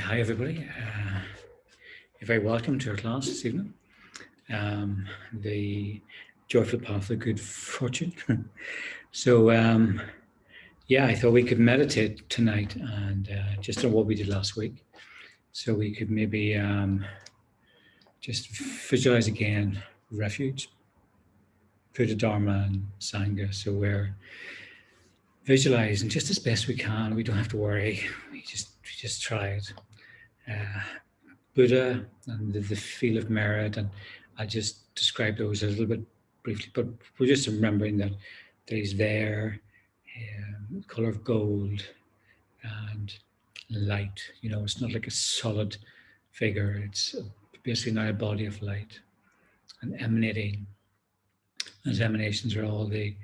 Hi everybody. You're very welcome to our class this evening. The Joyful Path of Good Fortune. So yeah, I thought we could meditate tonight and just on what we did last week. So we could maybe just visualize again refuge, Buddha, Dharma and Sangha. So we're visualizing just as best we can. We don't have to worry. We just try it. Buddha and the feel of merit, and I just describe those a little bit briefly, but we're just remembering that he's there, color of gold and light. You know, it's not like a solid figure. It's basically now a body of light and emanating. Those emanations are all the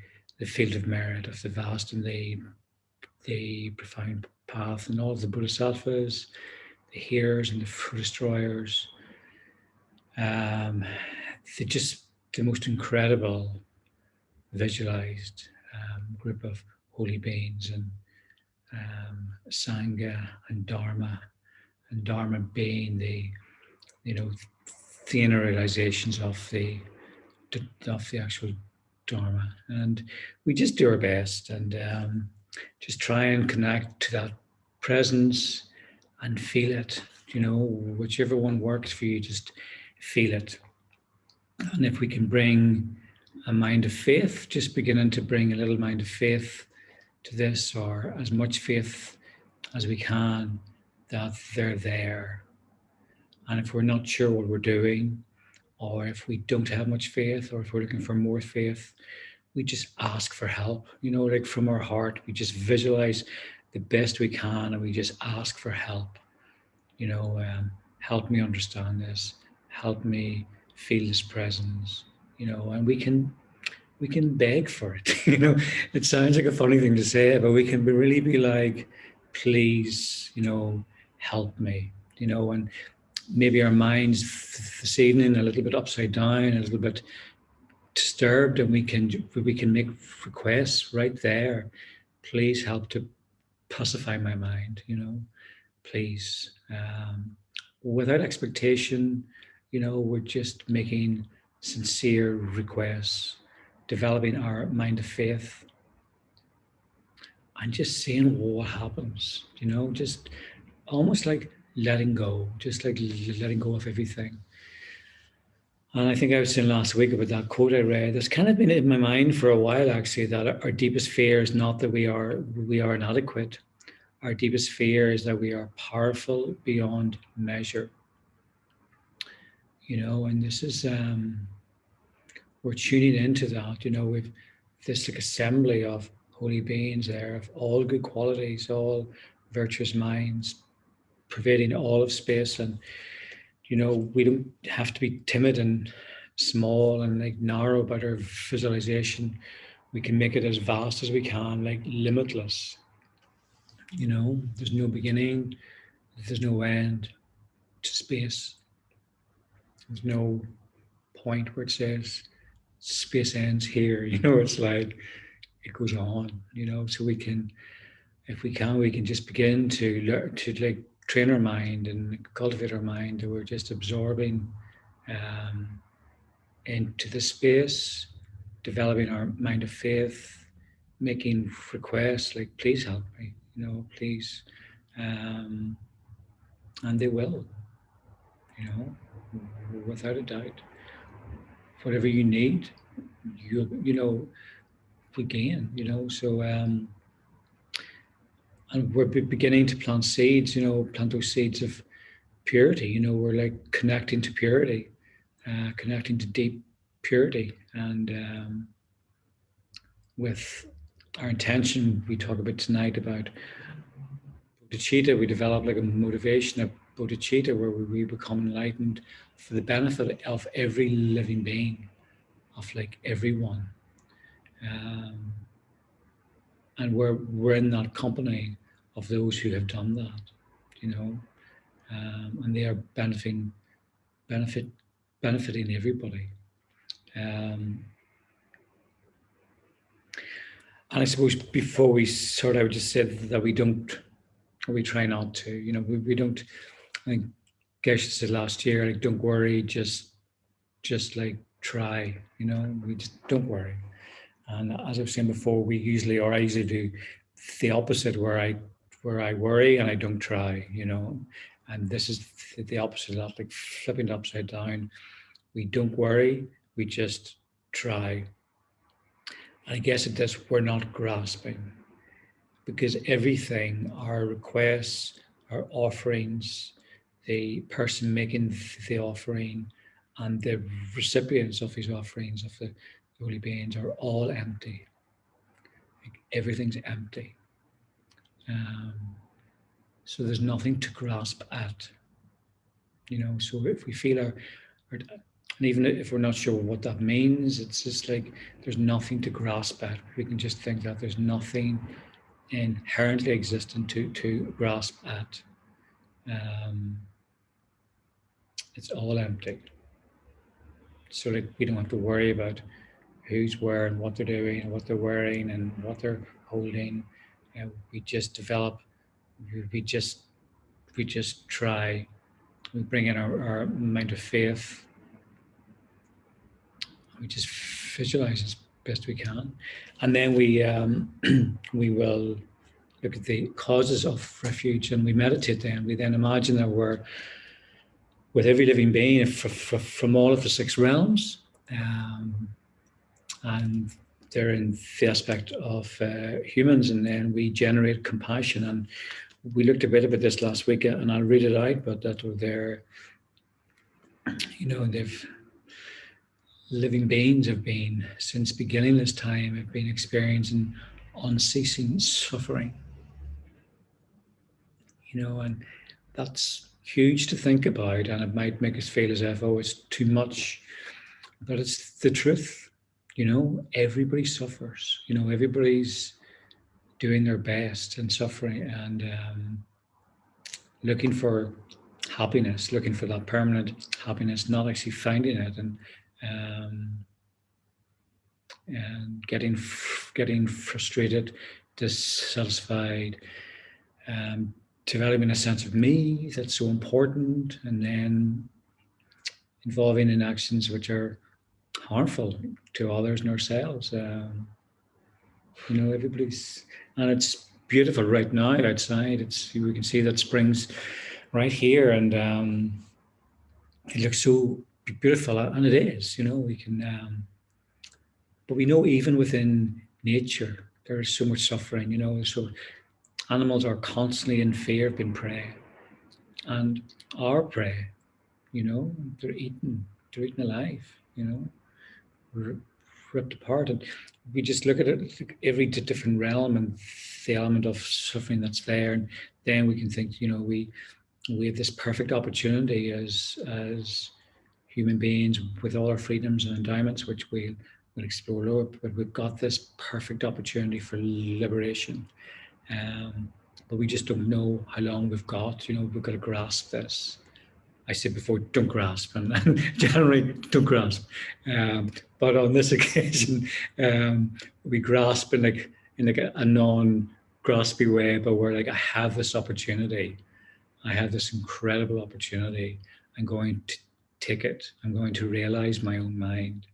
field of merit of the vast and the profound path, and all of the bodhisattvas, the hearers and the fruit destroyers. They're just the most incredible visualized group of holy beings, and Sangha and Dharma being the inner realizations of the actual Dharma. And we just do our best and just try and connect to that presence and feel it. You know, whichever one works for you, just feel it. And if we can bring a mind of faith, just beginning to bring a little mind of faith to this, or as much faith as we can that they're there. And if we're not sure what we're doing, or if we don't have much faith, or if we're looking for more faith, we just ask for help. You know, like from our heart, we just visualize the best we can, and we just ask for help. You know, help me understand this, help me feel this presence, you know, and we can beg for it. You know, it sounds like a funny thing to say, but we can really be like, please, you know, help me, you know. And maybe our minds this evening a little bit upside down, a little bit disturbed, and we can make requests right there. Please help to pacify my mind, you know, please. Without expectation, you know, we're just making sincere requests, developing our mind of faith, and just seeing what happens, you know, just almost like letting go, just like letting go of everything. And I think I was saying last week about that quote I read. It's kind of been in my mind for a while, actually, that our deepest fear is not that we are inadequate. Our deepest fear is that we are powerful beyond measure. You know, and this is, we're tuning into that, you know, with this like assembly of holy beings there, of all good qualities, all virtuous minds, pervading all of space. And, you know, we don't have to be timid and small and like narrow about our visualization. We can make it as vast as we can, like limitless. You know, there's no beginning, there's no end to space. There's no point where it says space ends here. You know, it's like it goes on. You know, so we can, if we can just begin to learn to like train our mind and cultivate our mind. That we're just absorbing into the space, developing our mind of faith, making requests like, please help me. You know, please, and they will. You know, without a doubt. Whatever you need, you know, we gain, you know. So and we're beginning to plant seeds, you know, plant those seeds of purity. You know, we're like connecting to purity, connecting to deep purity, and with our intention, we talk about tonight about bodhicitta. We develop like a motivation of bodhicitta, where we become enlightened for the benefit of every living being, of like everyone. And we're in that company of those who have done that, you know, and they are benefiting everybody. And I suppose before we sort out, just said that we try not to, you know, we don't I think Geshe said last year, like, don't worry, just like try, we just don't worry. And as I was saying before, I usually do the opposite, where I worry and I don't try, and this is the opposite of that, like flipping it upside down. We don't worry, we just try. And I guess at this, we're not grasping, because everything, our requests, our offerings, the person making the offering, and the recipients of his offerings, of the holy beings, are all empty. Like, everything's empty. So there's nothing to grasp at. So if we feel and even if we're not sure what that means, it's just like there's nothing to grasp at. We can just think that there's nothing inherently existent to grasp at. It's all empty. So like we don't have to worry about who's where and what they're doing and what they're wearing and what they're holding. We just develop. We just try. We bring in our amount of faith. We just visualize as best we can, and then we we will look at the causes of refuge, and we meditate. Then we imagine that we're with every living being from all of the six realms, and they're in the aspect of humans, and then we generate compassion. And we looked a bit about this last week, and I'll read it out, but that they're, they've living beings have been, since beginningless time, have been experiencing unceasing suffering. And that's huge to think about, and it might make us feel as if, oh, it's too much, but it's the truth. Everybody suffers. Everybody's doing their best and suffering, and looking for happiness, looking for that permanent happiness, not actually finding it, and getting frustrated, dissatisfied, developing a sense of me that's so important, and then involving in actions which are harmful to others and ourselves. Everybody's, and it's beautiful right now outside. We can see that spring's right here, and it looks so beautiful, and it is. We can, but we know even within nature there is so much suffering. So animals are constantly in fear of being prey, and our prey. They're eaten alive. Ripped apart, and we just look at it, every different realm and the element of suffering that's there, and then we can think, we have this perfect opportunity as human beings, with all our freedoms and endowments, which we'll explore lower, but we've got this perfect opportunity for liberation, but we just don't know how long we've got. We've got to grasp this. I said before, don't grasp, and generally don't grasp. But on this occasion, we grasp in like a non-graspy way, but we're like, I have this opportunity. I have this incredible opportunity. I'm going to take it. I'm going to realize my own mind.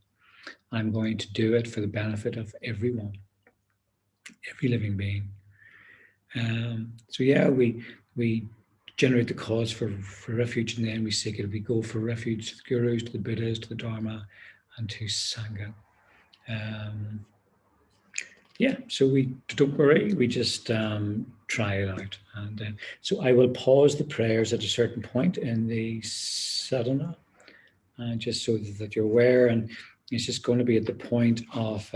I'm going to do it for the benefit of everyone, every living being. So yeah, we generate the cause for refuge, and then we seek it. We go for refuge to the gurus, to the Buddhas, to the Dharma, and to Sangha. So we don't worry, we just try it out. And so I will pause the prayers at a certain point in the sadhana, just so that you're aware, and it's just going to be at the point of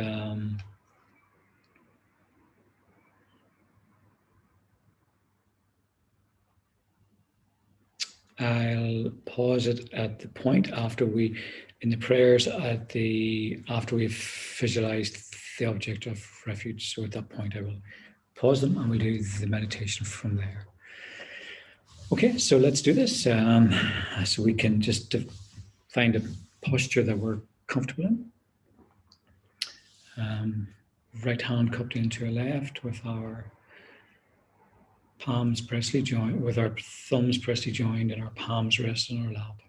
I'll pause it at the point after in the prayers after we've visualized the object of refuge. So at that point I will pause them, and we'll do the meditation from there. Okay, so let's do this. So we can just find a posture that we're comfortable in. Right hand cupped into our left, with our palms precisely joined, with our thumbs precisely joined and our palms rest on our lap.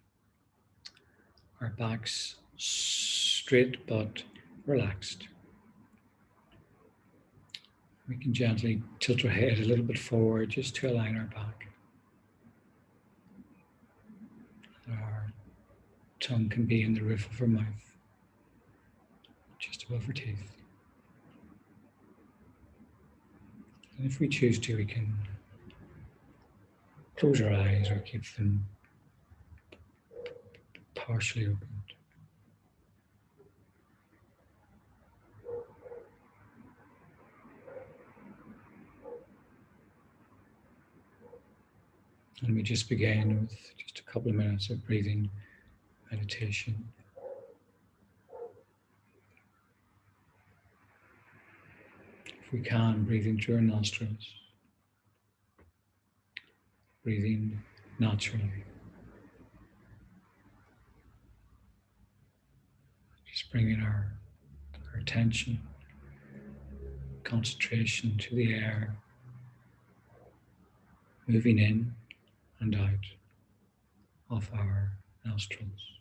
Our backs straight but relaxed. We can gently tilt our head a little bit forward just to align our back. Our tongue can be in the roof of our mouth, just above our teeth. And if we choose to, we can close our eyes or keep them partially opened. And we just begin with just a couple of minutes of breathing meditation. If we can, breathing through our nostrils, breathing naturally. Just bringing our attention, concentration to the air, moving in and out of our nostrils.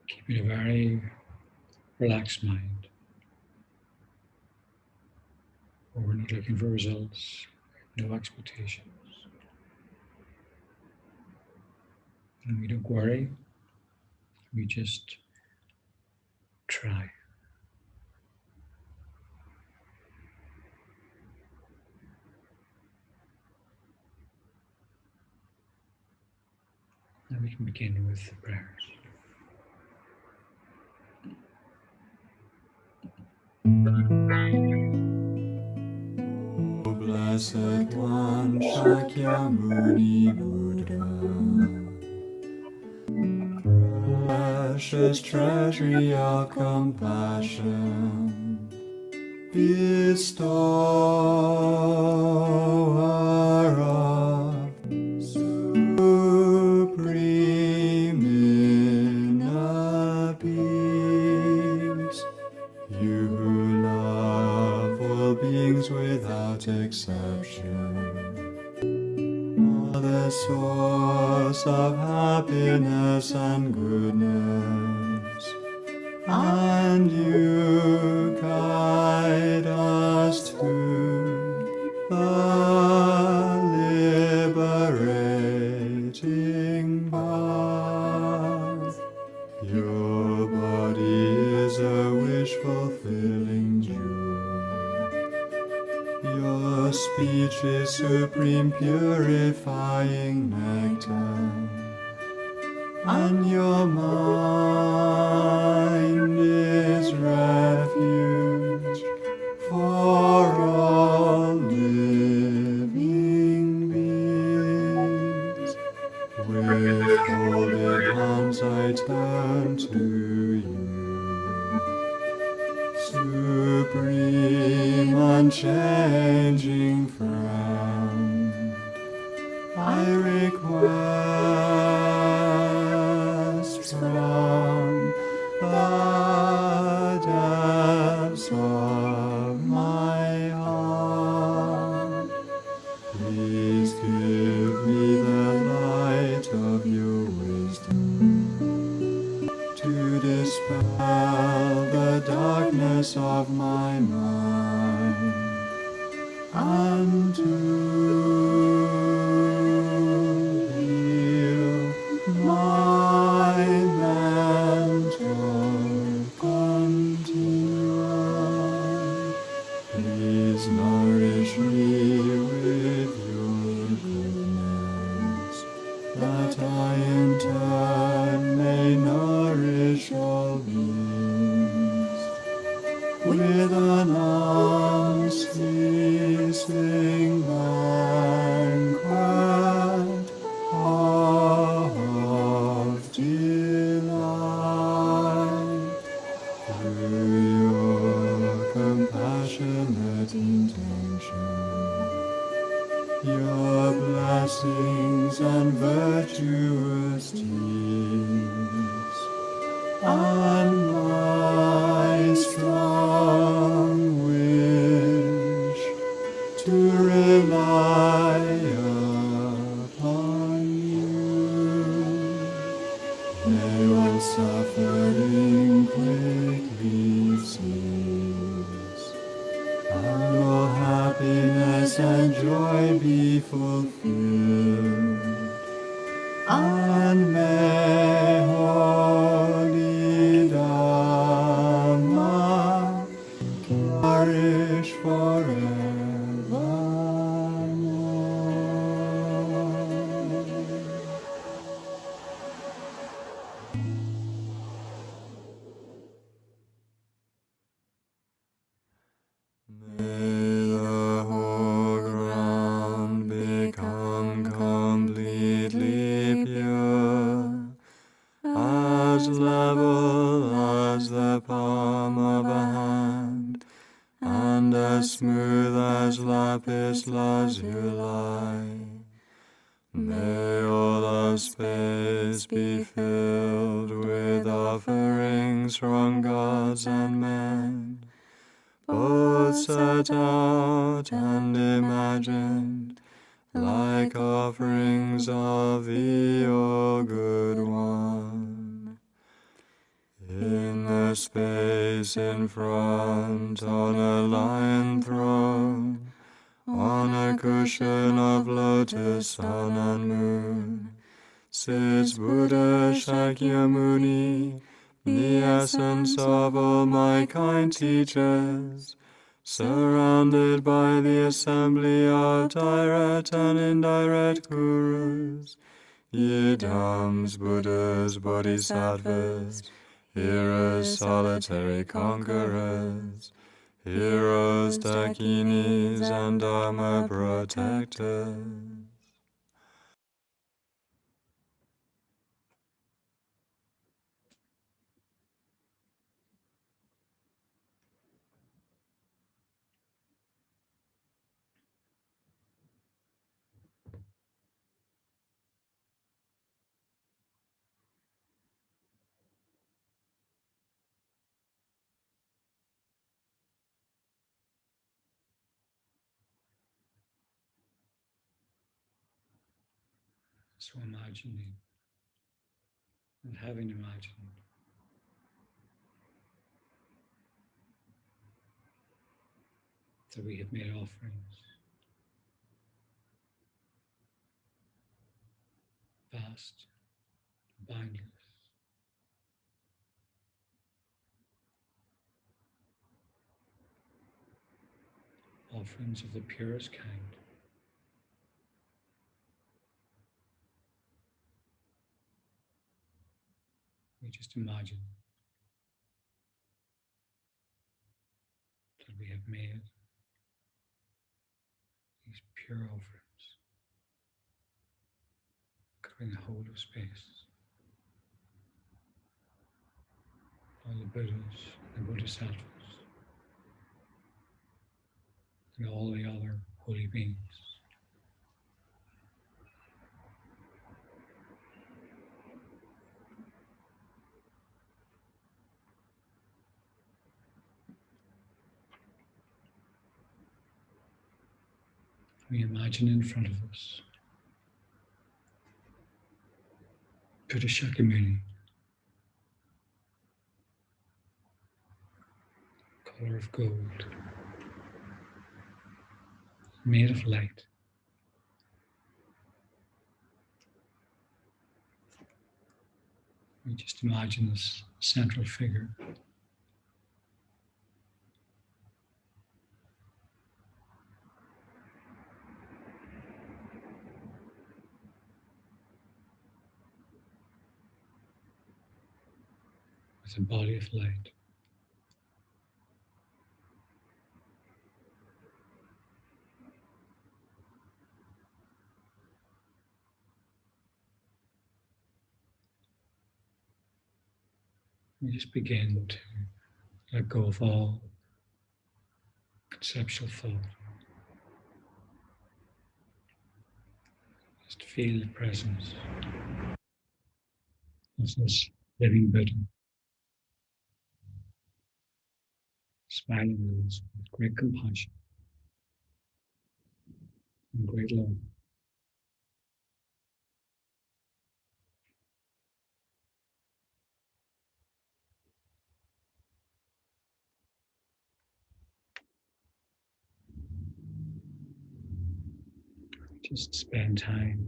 Keeping a very relaxed mind, where we're not looking for results, no expectations. And we don't worry, we just try. And we can begin with the prayers. O Blessed One, Shakyamuni Buddha, precious treasury of compassion, bestower of supreme inner peace, you who love all beings without exception, are the source of happiness and goodness, and you guide us to the liberating path. Your body is a wish-fulfilling jewel. Your speech is supreme purifying nectar, and your mind is refuge for all living beings. With folded hands I turn to you, supreme unchanging friend. I request from the depths of my heart, please give me the light of your wisdom to dispel the darkness of my mind, and to heal my mental continuum. Please nourish me with your goodness, that I in turn may nourish all beings with an unceasing banquet of delight. Through your compassionate intention, your blessings and virtuous deeds, and my strong wish to rely upon you. May when suffering quickly cease, and all happiness and joy be fulfilled, and may holy Dhamma flourish forevermore. May the whole ground become completely pure, as level as the palm of a hand, and as smooth as lapis lazuli. May all of space be filled with offerings from gods and men, both set out and imagined, like offerings of thee, O Good One. In the space in front, on a lion throne, on a cushion of lotus, sun and moon, sits Buddha Shakyamuni, the essence of all my kind teachers, surrounded by the assembly of direct and indirect gurus, Yidams, Buddhas, Bodhisattvas, heroes, solitary conquerors, heroes, dakinis, and Dharma protectors. So imagining and having imagined that we have made offerings, vast, boundless, offerings of the purest kind. We just imagine that we have made these pure offerings, covering the whole of space. All the Buddhas and Bodhisattvas, and all the other holy beings. We imagine in front of us Buddha Shakyamuni, color of gold, made of light. We just imagine this central figure with a body of light. We just begin to let go of all conceptual thought. Just feel the presence of this living Buddha. smiling with us with great compassion and great love. Just spend time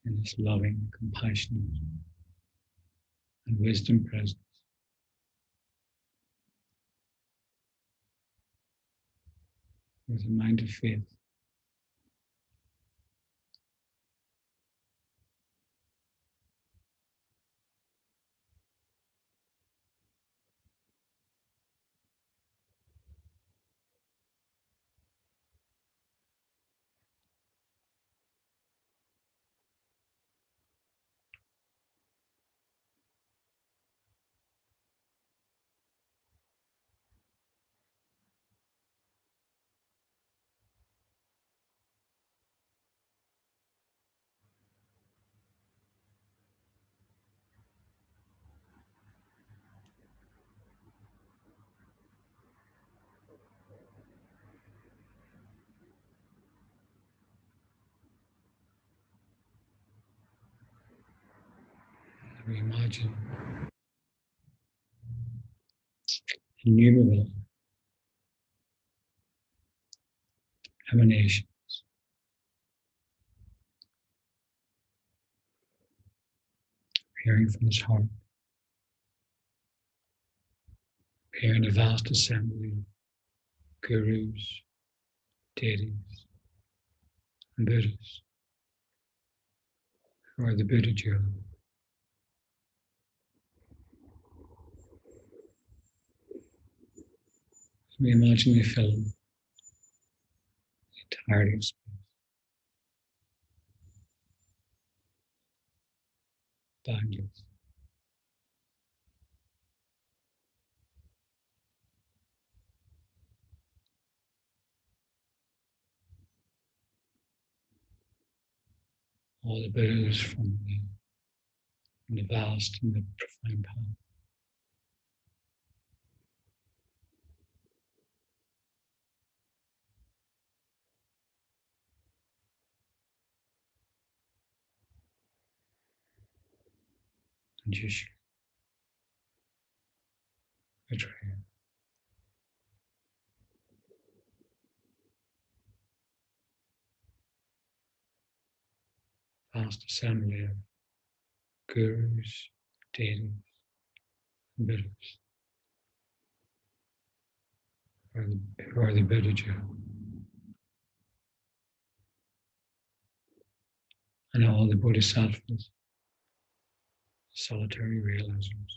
in this loving, compassionate, and wisdom presence with a mind of faith. We imagine innumerable emanations appearing from his heart, appearing a vast assembly of gurus, deities, and Buddhas who are the Buddha jewel. We imagine they fill the entirety of space. Boundless. All the Buddhas from the vast and the profound path. And Yeshua, betrayer. Vast assembly of gurus, deities, and Buddhas who are the Buddha jewel. And all the bodhisattvas, solitary realizers,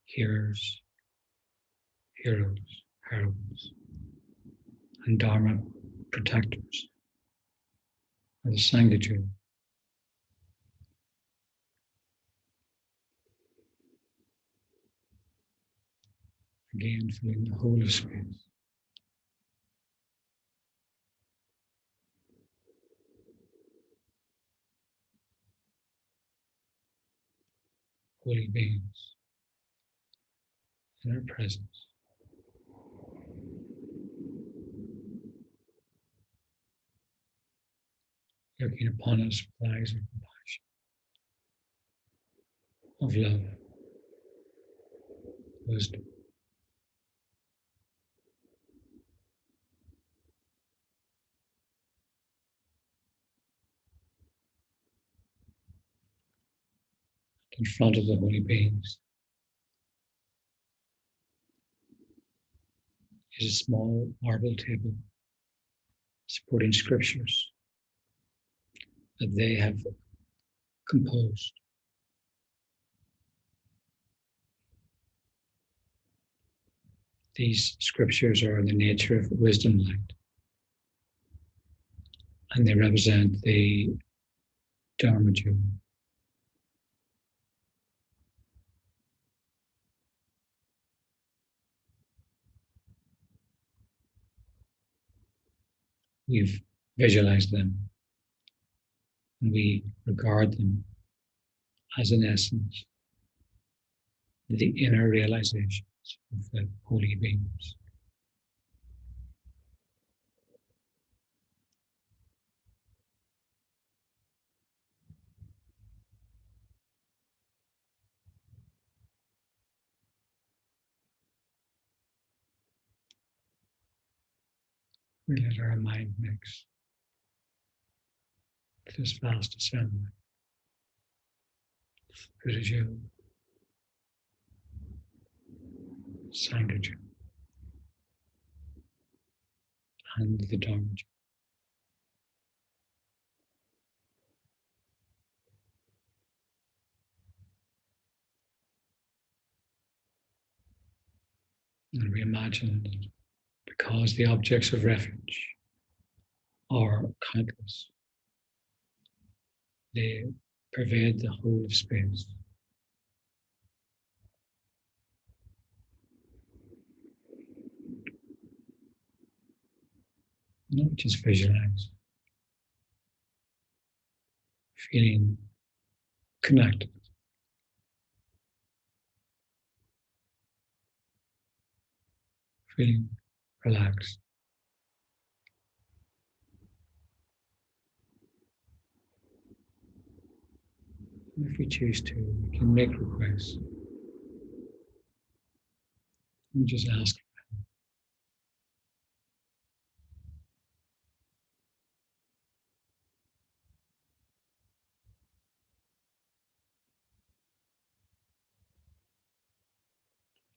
hearers, heroes, heroines, and Dharma protectors are the Sangha jewel. Again, filling the whole of space. Holy beings in our presence. Looking upon us with eyes of compassion, of love, wisdom. In front of the holy beings is a small marble table supporting scriptures that they have composed. These scriptures are in the nature of wisdom light, and they represent the Dharma jewel. We've visualized them, and we regard them as, in essence, the inner realizations of the holy beings. We let our mind mix with this vast assembly. Spiritual, Sangaja, and the Dharmaja. And we imagine that because the objects of refuge are countless, they pervade the whole of space. Not just visualize, feeling connected, feeling relaxed. If we choose to, we can make requests. We just ask.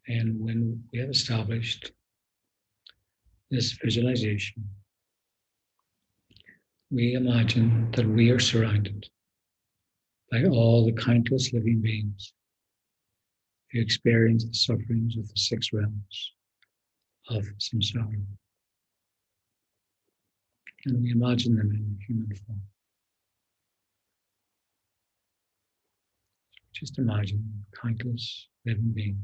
And when we have established this visualization, we imagine that we are surrounded by all the countless living beings who experience the sufferings of the six realms of samsara. And we imagine them in human form. Just imagine countless living beings,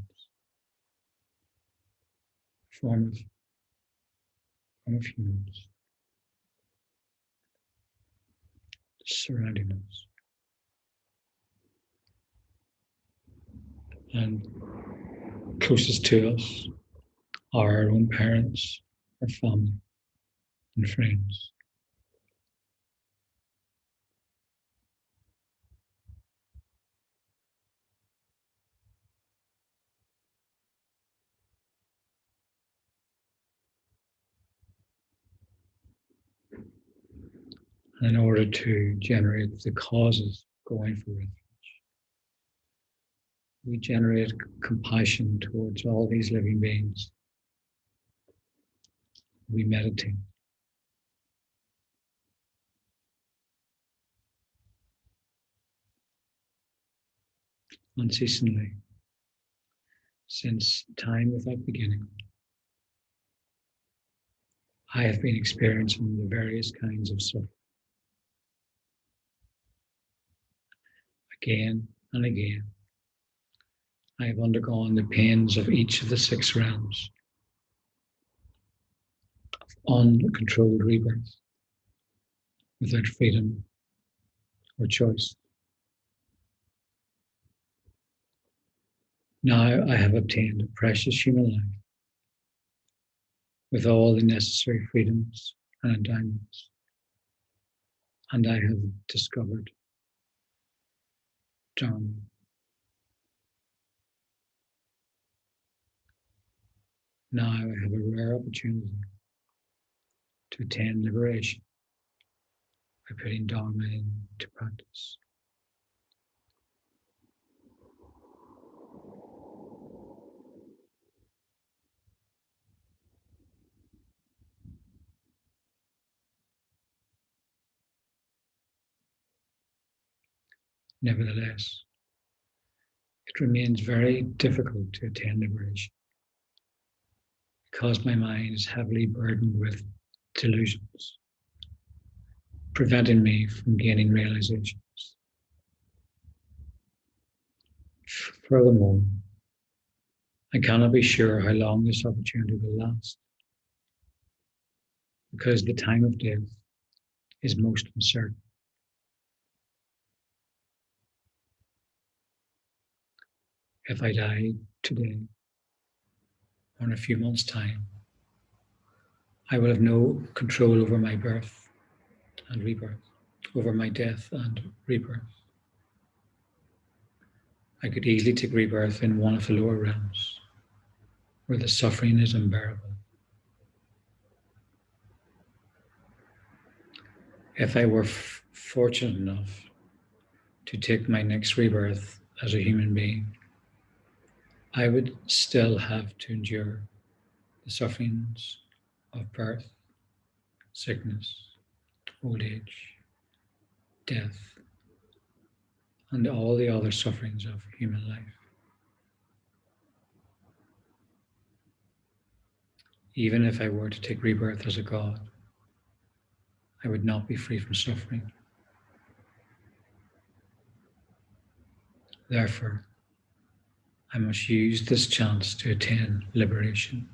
form of humans, surrounding us. And closest to us are our own parents, our family, and friends. In order to generate the causes going for refuge, we generate compassion towards all these living beings. We meditate. Unceasingly, since time without beginning, I have been experiencing the various kinds of suffering. Again and again, I have undergone the pains of each of the six realms, uncontrolled rebirth, without freedom or choice. Now I have obtained a precious human life with all the necessary freedoms and endowments, and I have discovered Dharma. Now I have a rare opportunity to attain liberation by putting Dharma into practice. Nevertheless, it remains very difficult to attain liberation because my mind is heavily burdened with delusions, preventing me from gaining realizations. Furthermore, I cannot be sure how long this opportunity will last because the time of death is most uncertain. If I die today, or in a few months' time, I will have no control over my birth and rebirth, over my death and rebirth. I could easily take rebirth in one of the lower realms, where the suffering is unbearable. If I were fortunate enough to take my next rebirth as a human being, I would still have to endure the sufferings of birth, sickness, old age, death, and all the other sufferings of human life. Even if I were to take rebirth as a god, I would not be free from suffering. Therefore, I must use this chance to attain liberation.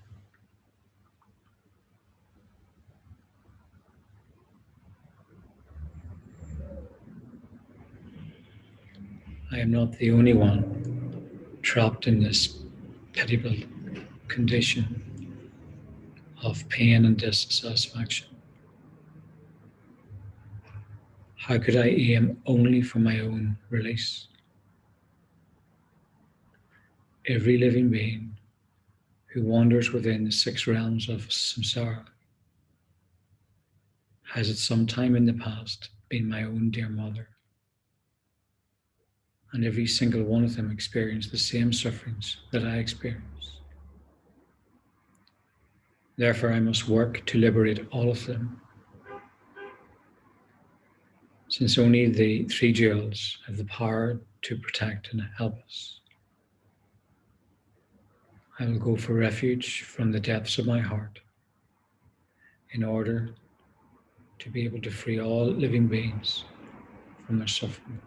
I am not the only one trapped in this pitiable condition of pain and dissatisfaction. How could I aim only for my own release? Every living being who wanders within the six realms of samsara has at some time in the past been my own dear mother, and every single one of them experienced the same sufferings that I experienced. Therefore, I must work to liberate all of them, since only the three jewels have the power to protect and help us. I will go for refuge from the depths of my heart in order to be able to free all living beings from their suffering.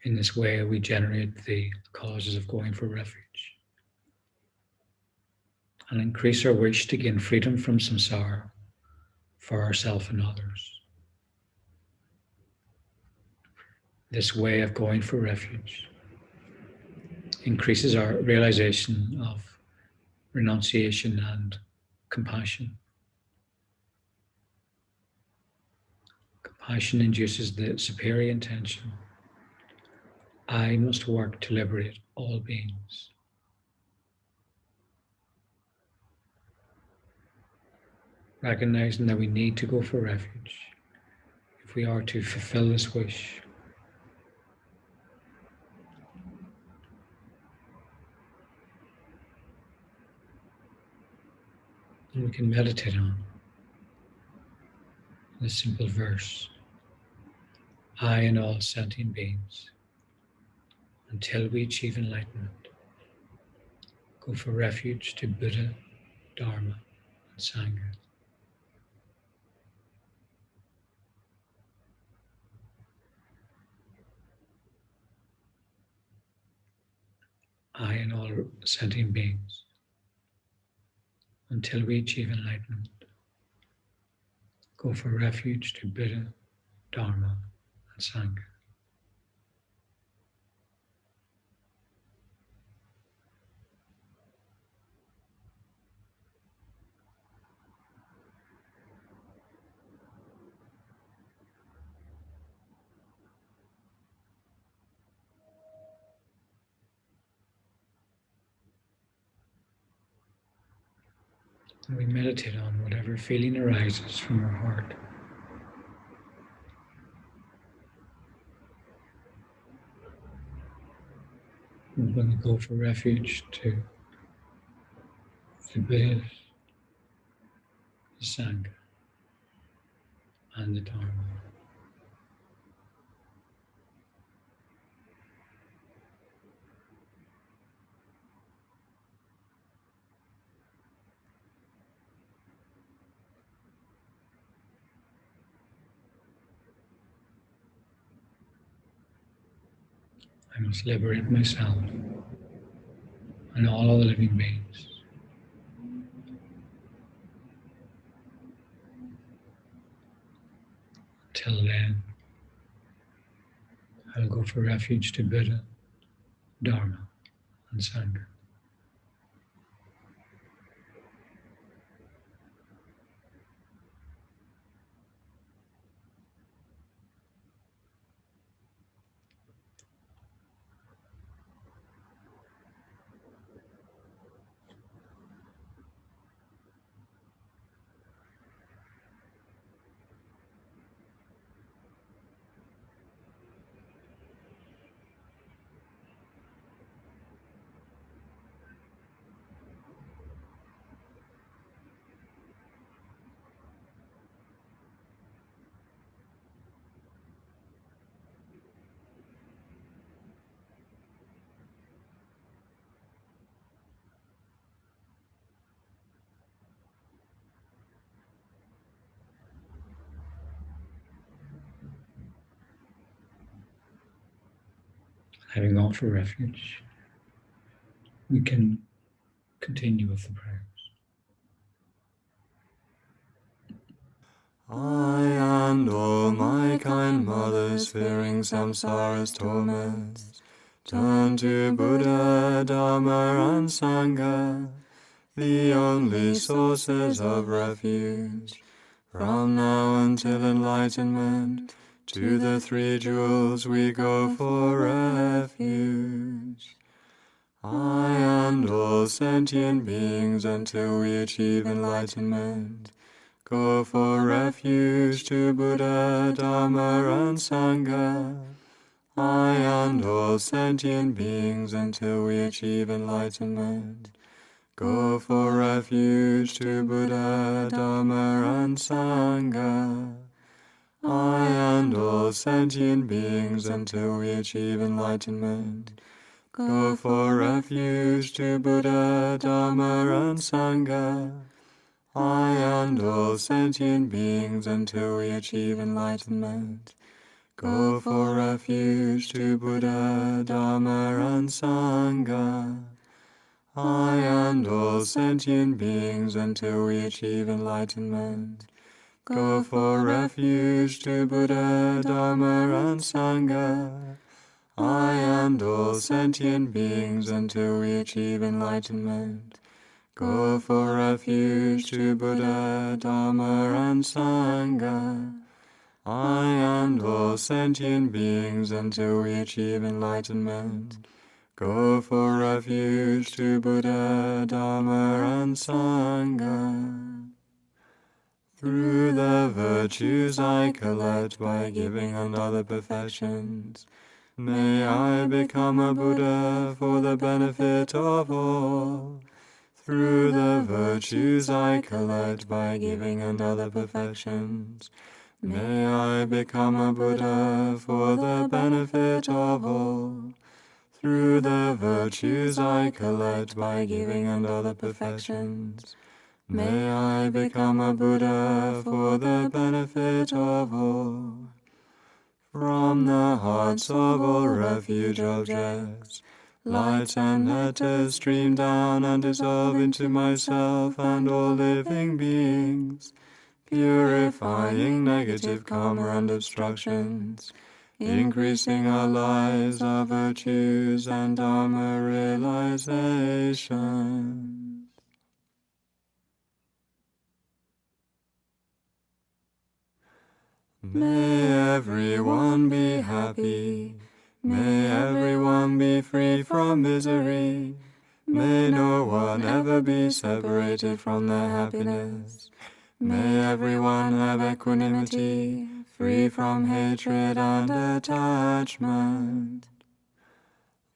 In this way, we generate the causes of going for refuge and increase our wish to gain freedom from samsara for ourselves and others. This way of going for refuge increases our realization of renunciation and compassion. Compassion induces the superior intention: I must work to liberate all beings. Recognizing that we need to go for refuge if we are to fulfill this wish. And we can meditate on this simple verse: I and all sentient beings, until we achieve enlightenment, go for refuge to Buddha, Dharma, and Sangha. I and all sentient beings, until we achieve enlightenment, go for refuge to Buddha, Dharma, and Sangha. And we meditate on whatever feeling arises from our heart. We're going to go for refuge to the Buddha, the Sangha, and the Dharma. I must liberate myself and all other living beings. Till then, I'll go for refuge to Buddha, Dharma, and Sangha. Having gone for refuge, we can continue with the prayers. I and all my kind mothers, fearing samsara's torments, turn to Buddha, Dharma, and Sangha, the only sources of refuge. From now until enlightenment, to the three jewels we go for refuge. I and all sentient beings until we achieve enlightenment, go for refuge to Buddha, Dharma, and Sangha. I and all sentient beings until we achieve enlightenment, go for refuge to Buddha, Dharma, and Sangha. I and all sentient beings until we achieve enlightenment, go for refuge to Buddha, Dharma, and Sangha. I and all sentient beings until we achieve enlightenment, go for refuge to Buddha, Dharma, and Sangha. I and all sentient beings until we achieve enlightenment, go for refuge to Buddha, Dharma, and Sangha. I and all sentient beings until we achieve enlightenment, go for refuge to Buddha, Dharma, and Sangha. I and all sentient beings until we achieve enlightenment, go for refuge to Buddha, Dharma, and Sangha. Through the virtues I collect by giving and other perfections, may I become a Buddha for the benefit of all. Through the virtues I collect by giving and other perfections, may I become a Buddha for the benefit of all. Through the virtues I collect by giving and other perfections, may I become a Buddha for the benefit of all. From the hearts of all refuge objects, lights and letters stream down and dissolve into myself and all living beings, purifying negative karma and obstructions, increasing our lives, our virtues, and dharma realization. May everyone be happy. May everyone be free from misery. May no one ever be separated from their happiness. May everyone have equanimity, free from hatred and attachment.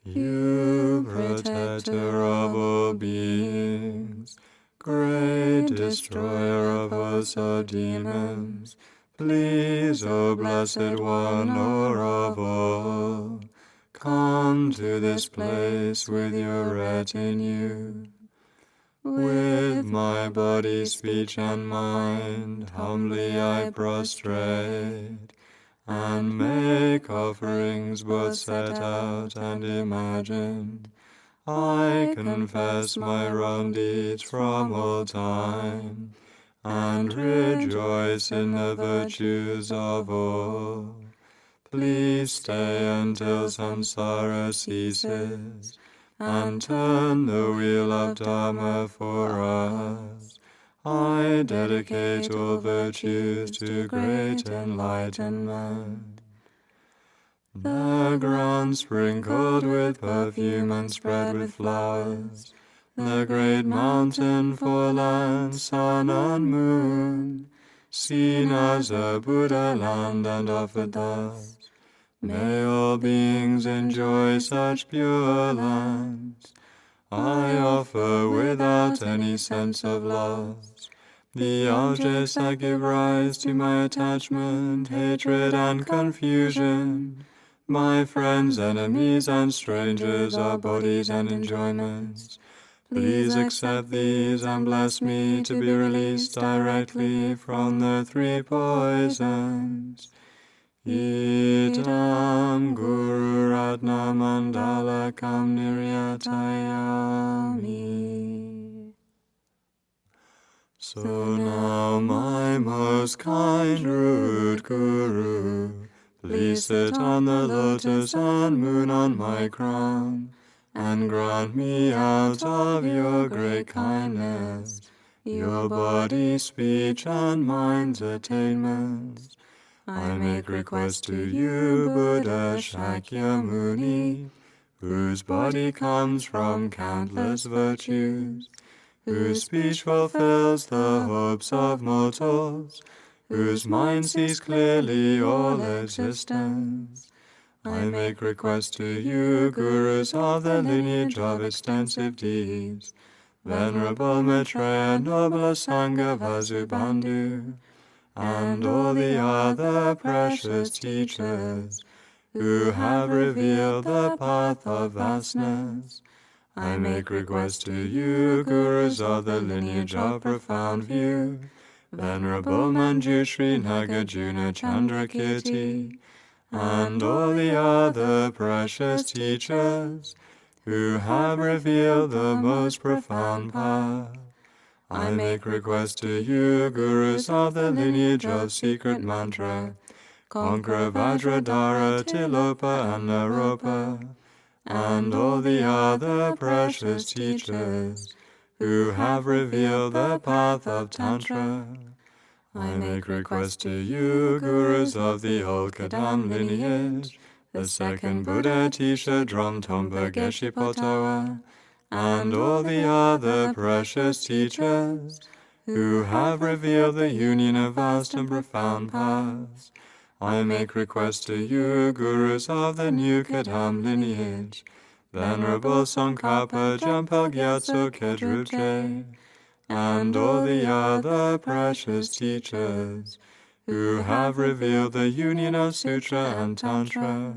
You, protector of all beings, Great destroyer of hosts of demons, please, O blessed one, Lord of all, come to this place with your retinue. With my body, speech, and mind, humbly I prostrate, and make offerings both set out and imagined. I confess my wrong deeds from all time, and rejoice in the virtues of all. Please stay until samsara ceases, and turn the wheel of Dharma for us. I dedicate all virtues to great enlightenment. The ground sprinkled with perfume and spread with flowers, the great mountain for land, sun and moon, seen as a Buddha land and offered thus. May all beings enjoy such pure lands. I offer without any sense of loss the objects that give rise to my attachment, hatred, and confusion. My friends, enemies, and strangers are bodies and enjoyments. Please accept these and bless me to be released directly from the three poisons. Idam Guru Ratna Mandalakam Niryatayami. So now, my most kind root Guru, please sit on the lotus and moon on my crown, and grant me out of your great kindness your body, speech, and mind's attainments. I make request to you, Buddha Shakyamuni, whose body comes from countless virtues, whose speech fulfills the hopes of mortals, whose mind sees clearly all existence. I make request to you, Gurus of the lineage of extensive deeds, Venerable Maitreya, noble Sangha Vasubandhu, and all the other precious teachers who have revealed the path of vastness. I make request to you, Gurus of the lineage of profound view, Venerable Manjushri Nagarjuna Chandrakirti, and all the other precious teachers who have revealed the most profound path. I make request to you, Gurus of the lineage of secret mantra, Conqueror Vajradhara, Tilopa, and Naropa, and all the other precious teachers who have revealed the path of Tantra. I make request to you, Gurus of the old Kadam lineage, the second Buddha Tisha Drom Tompa Geshe Potawa, and all the other precious teachers who have revealed the union of vast and profound paths. I make request to you, Gurus of the new Kadam lineage, Venerable Tsongkhapa Jampa Gyatso Kedrupje, and all the other precious teachers who have revealed the union of Sutra and Tantra.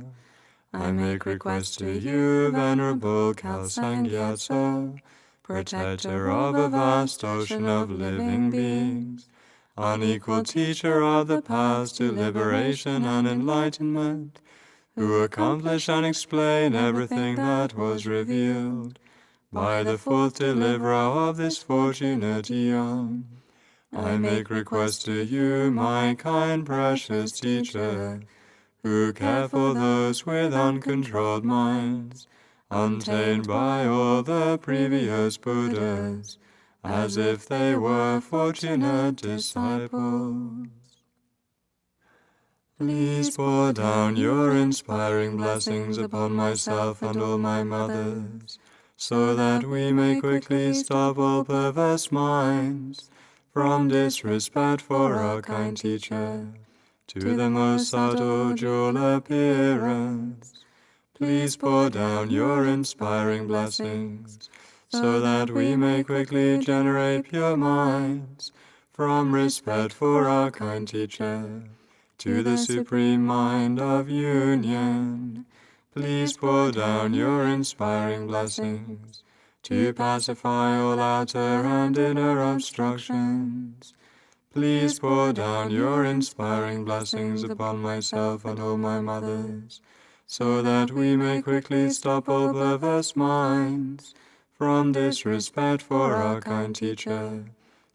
I make request to you, Venerable Khalsang Gyatso, protector of a vast ocean of living beings, unequal teacher of the paths to liberation and enlightenment, who accomplish and explain everything that was revealed by the fourth deliverer of this fortunate eon. I make request to you, my kind precious teacher, who care for those with uncontrolled minds, untamed by all the previous Buddhas, as if they were fortunate disciples. Please pour down your inspiring blessings upon myself and all my mothers, so that we may quickly stop all perverse minds, from disrespect for our kind teacher, to the most subtle jewel appearance. Please pour down your inspiring blessings, so that we may quickly generate pure minds, from respect for our kind teacher, to the supreme mind of union. Please pour down your inspiring blessings to pacify all outer and inner obstructions. Please pour down your inspiring blessings upon myself and all my mothers, so that we may quickly stop all perverse minds, from disrespect for our kind teacher,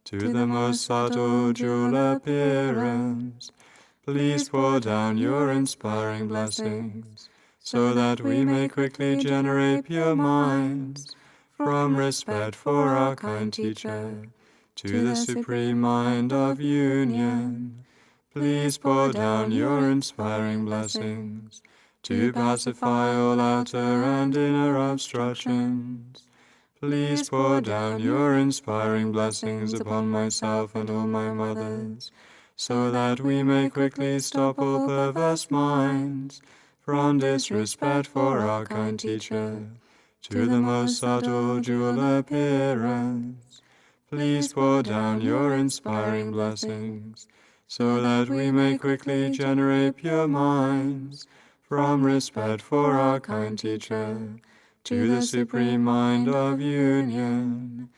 to the most subtle dual appearance. Please pour down your inspiring blessings, so that we may quickly generate pure minds, from respect for our kind teacher, to the supreme mind of union. Please pour down your inspiring blessings to pacify all outer and inner obstructions. Please pour down your inspiring blessings upon myself and all my mothers, so that we may quickly stop all perverse minds, from disrespect for our kind teacher, to the most subtle dual appearance. Please pour down your inspiring blessings, so that we may quickly generate pure minds, from respect for our kind teacher, to the supreme mind of union.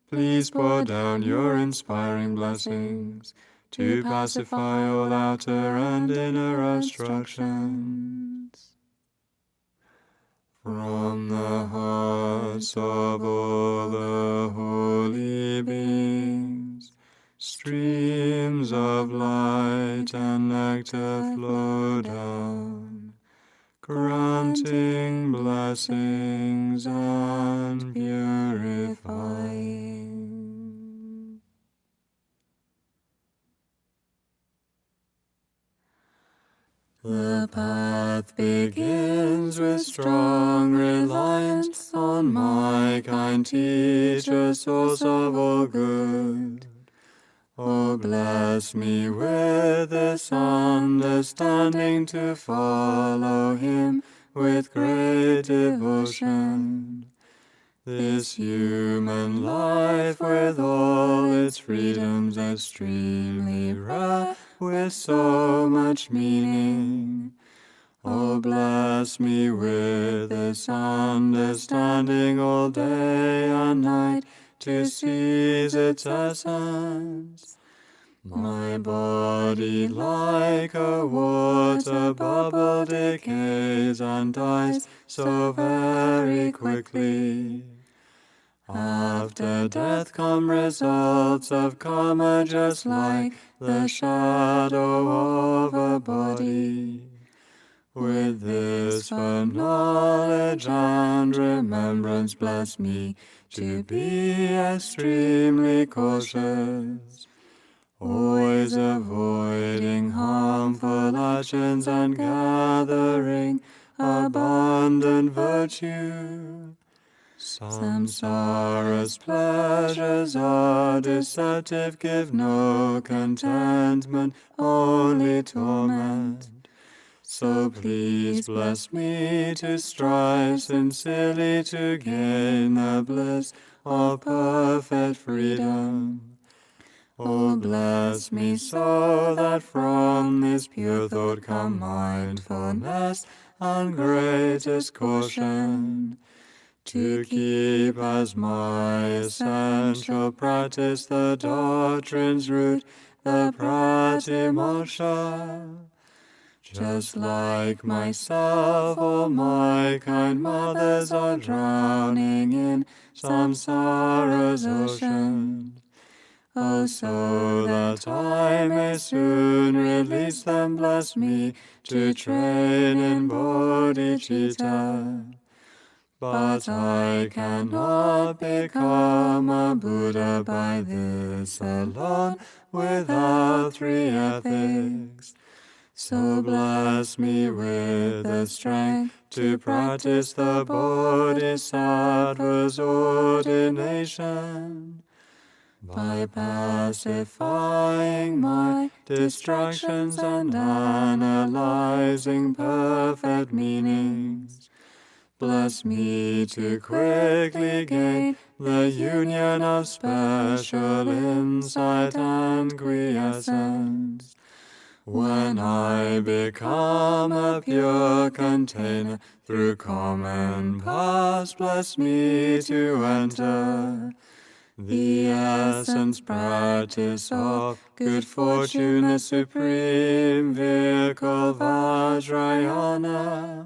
Please pour down your inspiring blessings to pacify all outer and inner obstructions. From the hearts of all the holy beings, streams of light and nectar flow down, granting blessings and purifying. The path begins with strong reliance on my kind teacher, source of all good. Oh, bless me with this understanding to follow him with great devotion. This human life with all its freedoms extremely rare, with so much meaning. Oh, bless me with this understanding all day and night to seize its essence. My body like a water bubble decays and dies so very quickly. After death come results of karma, just like the shadow of a body. With this firm knowledge and remembrance, bless me to be extremely cautious, always avoiding harmful actions and gathering abundant virtue. Samsara's pleasures are deceptive, give no contentment, only torment. So please bless me to strive sincerely to gain the bliss of perfect freedom. Oh, bless me so that from this pure thought come mindfulness and greatest caution, to keep as my essential practice the doctrine's root, the Pratimoksha. Just like myself, all my kind mothers are drowning in samsara's ocean. Oh, so that I may soon release them, bless me to train in bodhicitta. But I cannot become a Buddha by this alone, without three ethics. So bless me with the strength to practice the Bodhisattva's ordination, by pacifying my distractions and analyzing perfect meanings. Bless me to quickly gain the union of special insight and quiescence. When I become a pure container through common paths, bless me to enter the essence practice of good fortune, the supreme vehicle Vajrayana.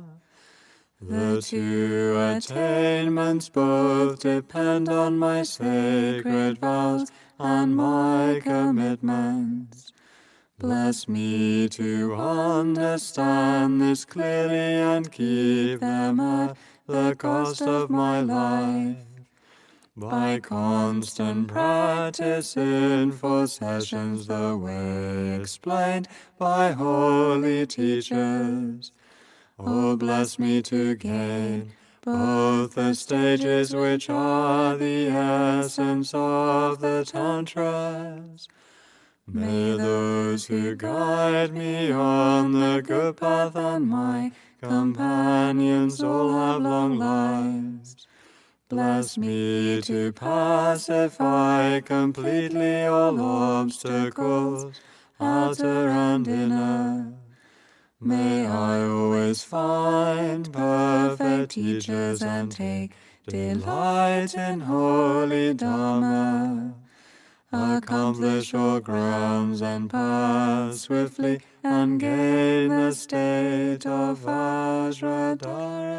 The two attainments both depend on my sacred vows and my commitments. Bless me to understand this clearly and keep them at the cost of my life. By constant practice in 4 sessions, the way explained by holy teachers. Oh, bless me to gain both the stages which are the essence of the Tantras. May those who guide me on the good path and my companions all have long lives. Bless me to pacify completely all obstacles, outer and inner. May I always find perfect teachers and take delight in holy Dharma. Accomplish all grounds and pass swiftly and gain the state of Vajradhara.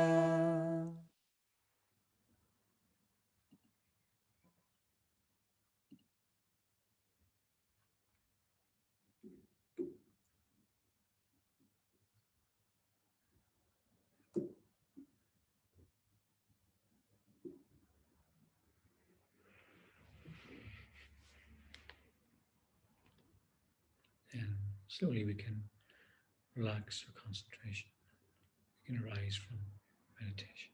And slowly we can relax our concentration. We can arise from meditation.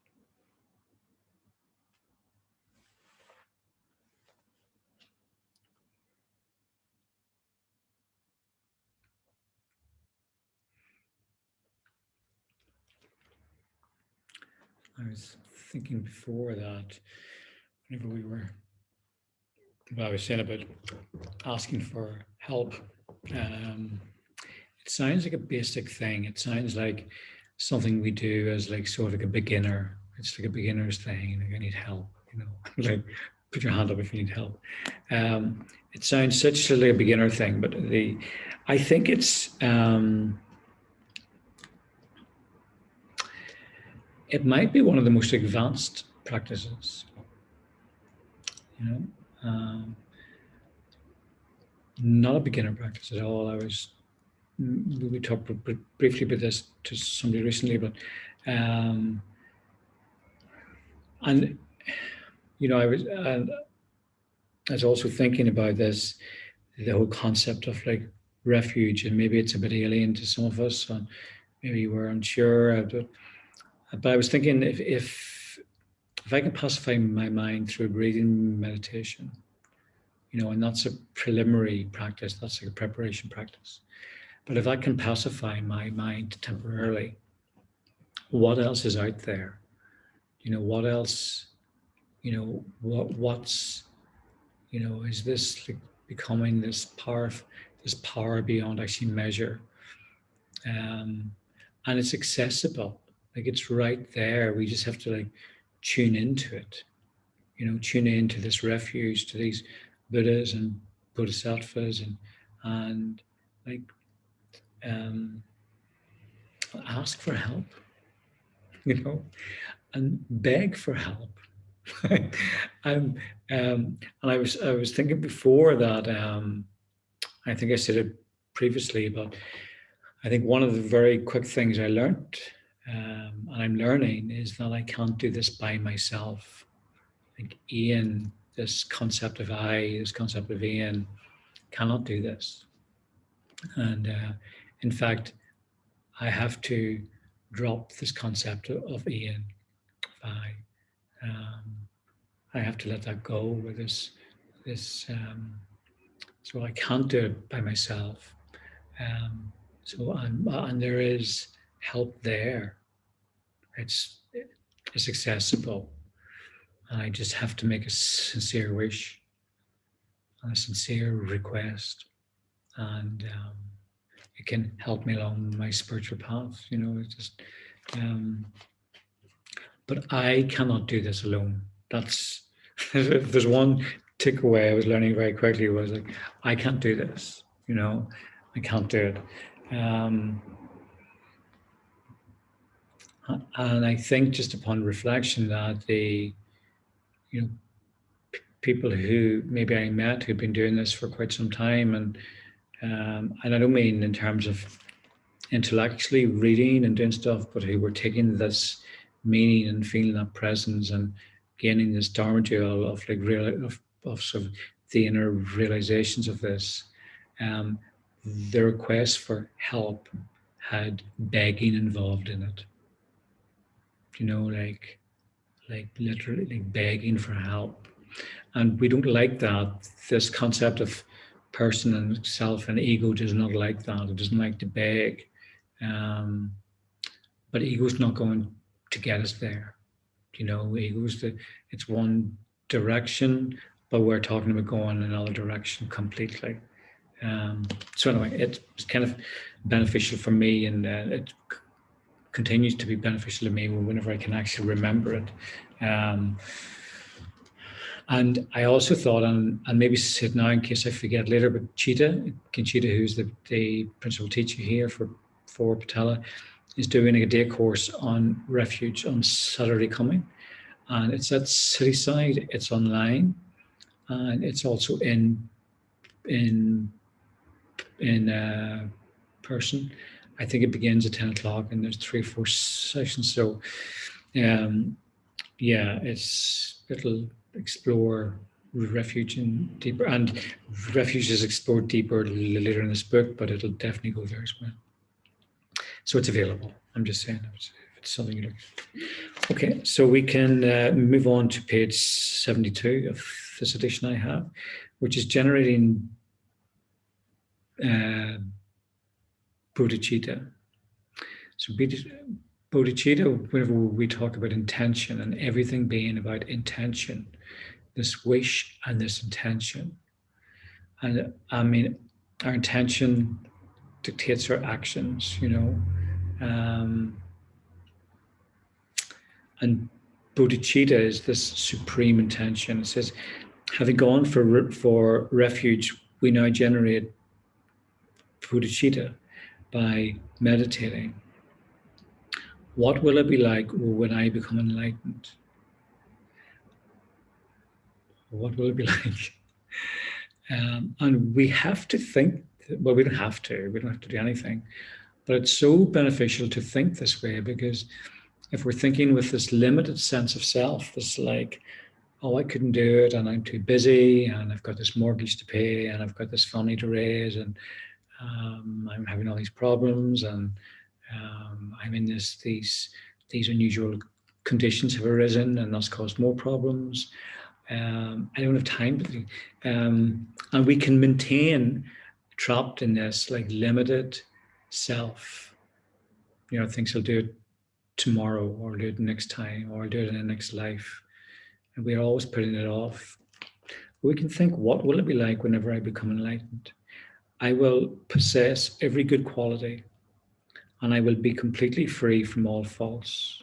I was thinking before that whenever we were, well, I was saying about asking for help. Um, it sounds like a basic thing. It sounds like something we do as like sort of like a beginner. It's like a beginner's thing. Like I need help, like put your hand up if you need help. It sounds such like a beginner thing, but I think it might be one of the most advanced practices. You know, not a beginner practice at all. We talked briefly about this to somebody recently, but and I was also thinking about this, the whole concept of like refuge, and maybe it's a bit alien to some of us, and maybe we're unsure. But I was thinking if I can pacify my mind through breathing meditation, and that's a preliminary practice, that's like a preparation practice. But if I can pacify my mind temporarily, what else is out there? What else? What's is this like becoming this power beyond actually measure, and it's accessible, like it's right there. We just have to like tune into it, tune into this refuge, to these Buddhas and Bodhisattvas, and like ask for help, you know, and beg for help. and and I was thinking before that, I think I said it previously, but I think one of the very quick things I learned, and I'm learning, is that I can't do this by myself. Like Ian, this concept of I, this concept of Ian, cannot do this. And in fact, I have to drop this concept of Ian, of I. Um, I have to let that go with so I can't do it by myself. And there is help there. It's is accessible. And I just have to make a sincere wish and a sincere request. And it can help me along my spiritual path. It's just, um, but I cannot do this alone. That's, if there's one takeaway I was learning very quickly was like, I can't do this, I can't do it. And I think just upon reflection that you know, people who maybe I met who've been doing this for quite some time, and I don't mean in terms of intellectually reading and doing stuff, but who were taking this meaning and feeling that presence and gaining this dharma jewel of like real of sort of the inner realizations of this. Um, the request for help had begging involved in it. Like literally like begging for help. And we don't like that. This concept of person and self and ego does not like that. It doesn't like to beg. Um, but ego's not going to get us there. It's one direction, but we're talking about going in another direction completely. So anyway, it's kind of beneficial for me, and it continues to be beneficial to me whenever I can actually remember it. And I also thought, and maybe say it now in case I forget later, but Conchita, who's the principal teacher here for Patala, is doing a day course on refuge on Saturday coming. And it's at Cityside, it's online, and it's also in person. I think it begins at 10 o'clock and there's 3 or 4 sessions. So it'll explore refuge and deeper, and refuge is explored deeper later in this book, but it'll definitely go there as well. So it's available. I'm just saying if it's something you look. Okay, so we can move on to page 72 of this edition I have, which is generating bodhicitta. So bodhicitta, whenever we talk about intention and everything being about intention, this wish and this intention. And I mean, our intention dictates our actions, and bodhicitta is this supreme intention. It says, having gone for refuge, we now generate bodhicitta by meditating. What will it be like when I become enlightened? What will it be like? And we have to think, well, we don't have to do anything, but it's so beneficial to think this way, because if we're thinking with this limited sense of self, this like, oh, I couldn't do it, and I'm too busy, and I've got this mortgage to pay, and I've got this family to raise, and I'm having all these problems, and I'm in these unusual conditions have arisen, and that's caused more problems. I don't have time, and we can maintain trapped in this like limited self. Things I'll do it tomorrow, or I'll do it next time, or I'll do it in the next life, and we're always putting it off. We can think, what will it be like whenever I become enlightened? I will possess every good quality, and I will be completely free from all faults,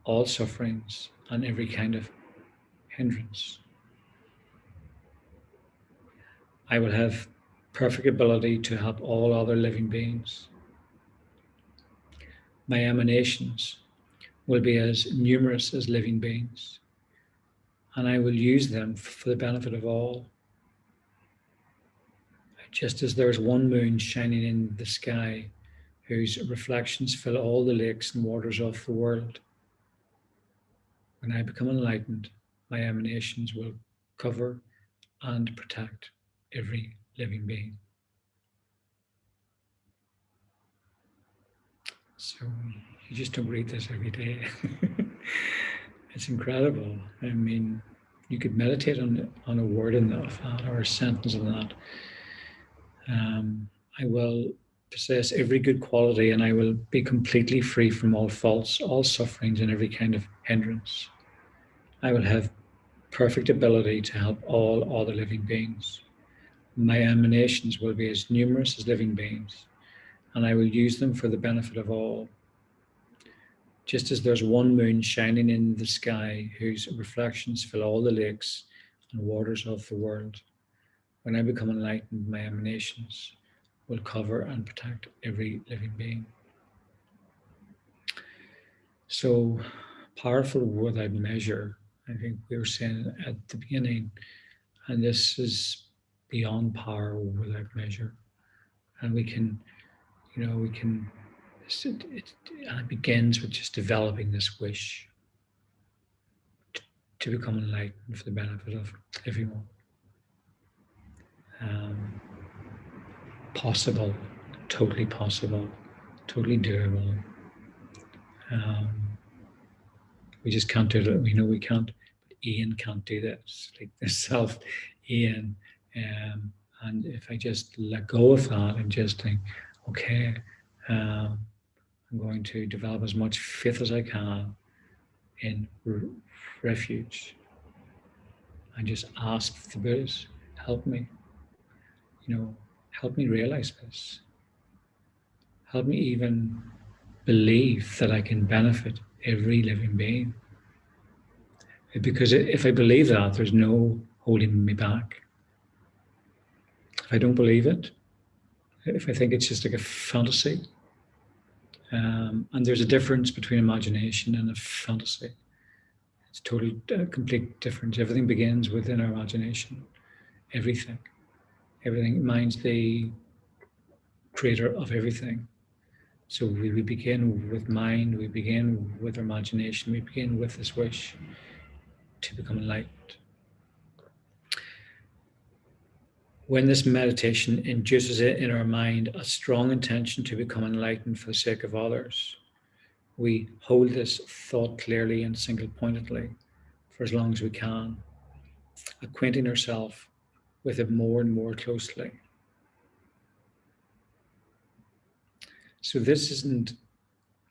all sufferings, and every kind of hindrance. I will have perfect ability to help all other living beings. My emanations will be as numerous as living beings, and I will use them for the benefit of all. Just as there is one moon shining in the sky, whose reflections fill all the lakes and waters of the world, when I become enlightened, my emanations will cover and protect every living being. So you just don't read this every day. It's incredible. I mean, you could meditate on a word of that, or a sentence of that. I will possess every good quality, and I will be completely free from all faults, all sufferings, and every kind of hindrance. I will have perfect ability to help all other living beings. My emanations will be as numerous as living beings, and I will use them for the benefit of all. Just as there's one moon shining in the sky whose reflections fill all the lakes and waters of the world, when I become enlightened, my emanations will cover and protect every living being. So powerful without measure, I think we were saying at the beginning, and this is beyond power without measure. And we can, we can, and it begins with just developing this wish to become enlightened for the benefit of everyone. Um, Possible, totally possible, totally doable. We just can't do it. We know we can't. But Ian can't do this. Like the self, Ian. And if I just let go of that and just think, okay, I'm going to develop as much faith as I can in refuge, and just ask the Buddhas, help me, help me realize this. Help me even believe that I can benefit every living being. Because if I believe that, there's no holding me back. If I don't believe it, if I think it's just like a fantasy, and there's a difference between imagination and a fantasy. It's totally complete difference. Everything begins within our imagination. Everything. Everything. Mind's the creator of everything. So we begin with mind, we begin with our imagination, we begin with this wish to become enlightened. When this meditation induces in our mind a strong intention to become enlightened for the sake of others, we hold this thought clearly and single-pointedly for as long as we can, acquainting ourselves with it more and more closely. So this isn't,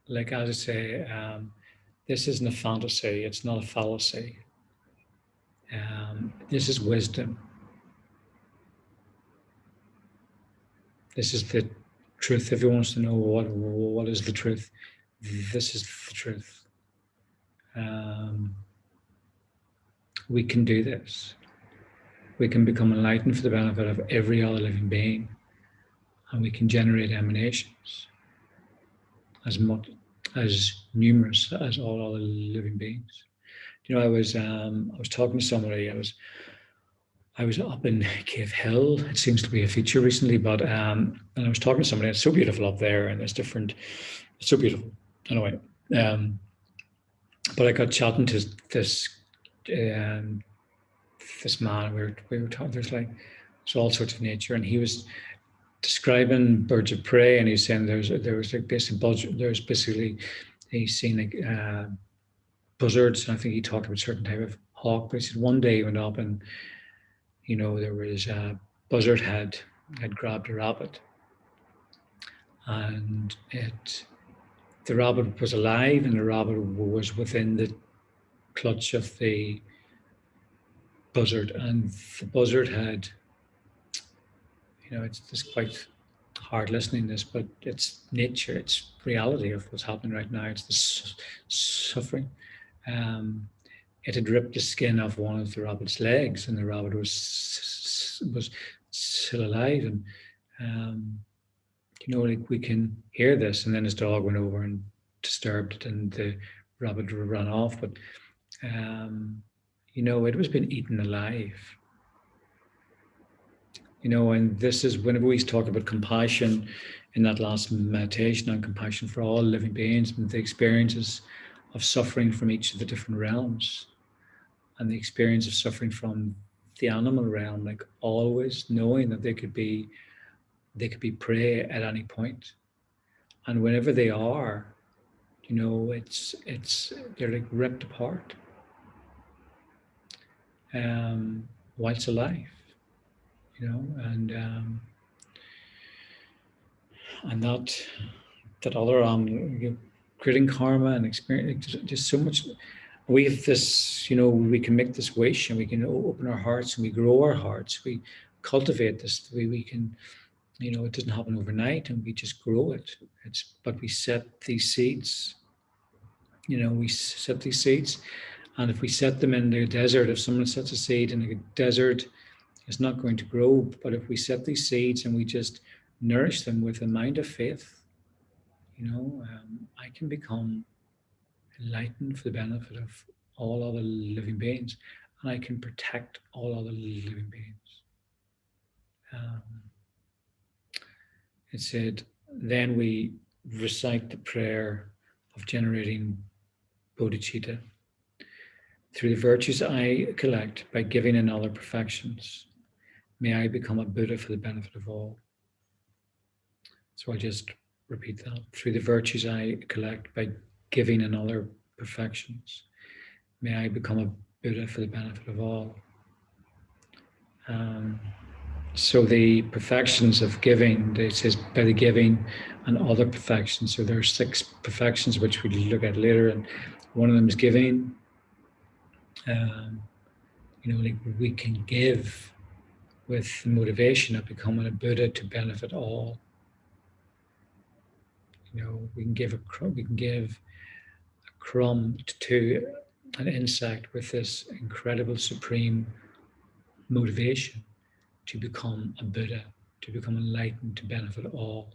like as I say, this isn't a fantasy, it's not a fallacy. This is wisdom. This is the truth. If you wants to know what is the truth, this is the truth. We can do this. We can become enlightened for the benefit of every other living being, and we can generate emanations as numerous as all other living beings. I was talking to somebody. I was up in Cave Hill. It seems to be a feature recently, but and I was talking to somebody. It's so beautiful up there, and it's different. It's so beautiful. Anyway, but I got chatting to this this man. We were talking. There's all sorts of nature, and he was describing birds of prey, and he's saying there's basically he's seen like buzzards, and I think he talked about a certain type of hawk. But he said one day he went up and there was a buzzard had grabbed a rabbit, and the rabbit was alive, and the rabbit was within the clutch of the buzzard, and the buzzard had, it's just quite hard listening to this, but it's nature, it's reality of what's happening right now. It's the suffering. It had ripped the skin off one of the rabbit's legs, and the rabbit was still alive. And like we can hear this. And then his dog went over and disturbed it, and the rabbit ran off. But it was being eaten alive. And this is whenever we talk about compassion in that last meditation, on compassion for all living beings and the experiences of suffering from each of the different realms, and the experience of suffering from the animal realm, like always knowing that they could be prey at any point, and whenever they are, it's they're like ripped apart, whilst alive, and that other creating karma and experience, just so much. We have this, we can make this wish, and we can open our hearts, and we grow our hearts. We cultivate this. We can, it doesn't happen overnight, and we just grow it. But we set these seeds. We set these seeds, and if we set them in the desert, if someone sets a seed in a desert, it's not going to grow. But if we set these seeds and we just nourish them with a mind of faith, I can become enlightened for the benefit of all other living beings, and I can protect all other living beings. It said, then we recite the prayer of generating bodhicitta. Through the virtues I collect by giving in other perfections, may I become a Buddha for the benefit of all. So I'll just repeat that. Through the virtues I collect by giving in other perfections, may I become a Buddha for the benefit of all. So the perfections of giving, it says by the giving and other perfections. So there are 6 perfections which we'll look at later, and one of them is giving. Like we can give with the motivation of becoming a Buddha to benefit all. We can give a crumb to an insect with this incredible supreme motivation to become a Buddha, to become enlightened, to benefit all.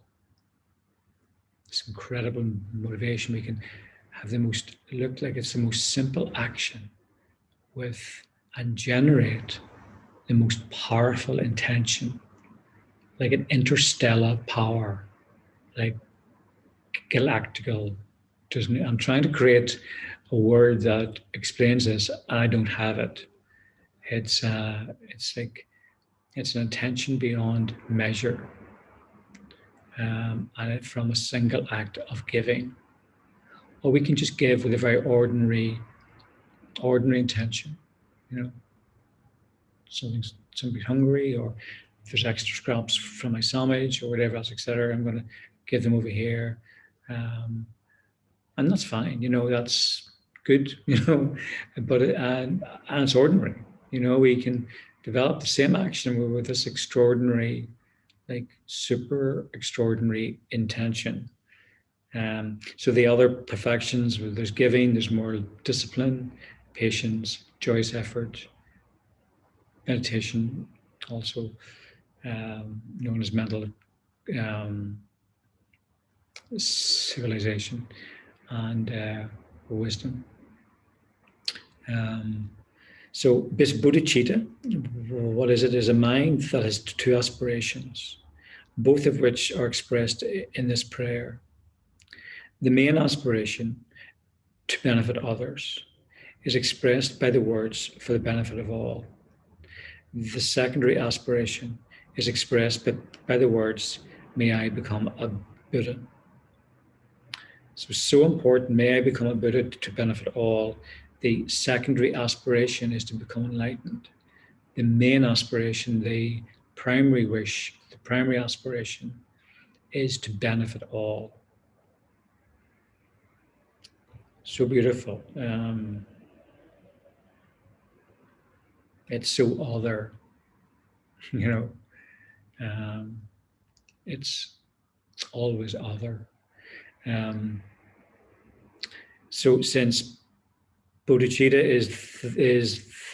This incredible motivation. We can have look like it's the most simple action and generate the most powerful intention, like an interstellar power, like galactical. I'm trying to create a word that explains this. I don't have it. It's like it's an intention beyond measure, and it from a single act of giving. Or we can just give with a very ordinary intention. Somebody's hungry, or if there's extra scraps from my sandwich or whatever else, etc., I'm going to give them over here, and that's fine. That's good. But and it's ordinary. We can develop the same action with this extraordinary, like super extraordinary intention. So the other perfections, there's giving, there's moral discipline, patience, joyous effort, meditation, also known as mental civilization, and wisdom. So this bodhicitta, what is it? Is a mind that has 2 aspirations, both of which are expressed in this prayer. The main aspiration, to benefit others, is expressed by the words for the benefit of all. The secondary aspiration is expressed by the words, may I become a Buddha. So important, may I become a Buddha to benefit all. The secondary aspiration is to become enlightened. The main aspiration, the primary wish, the primary aspiration is to benefit all. So beautiful. It's so other, it's always other. So since bodhicitta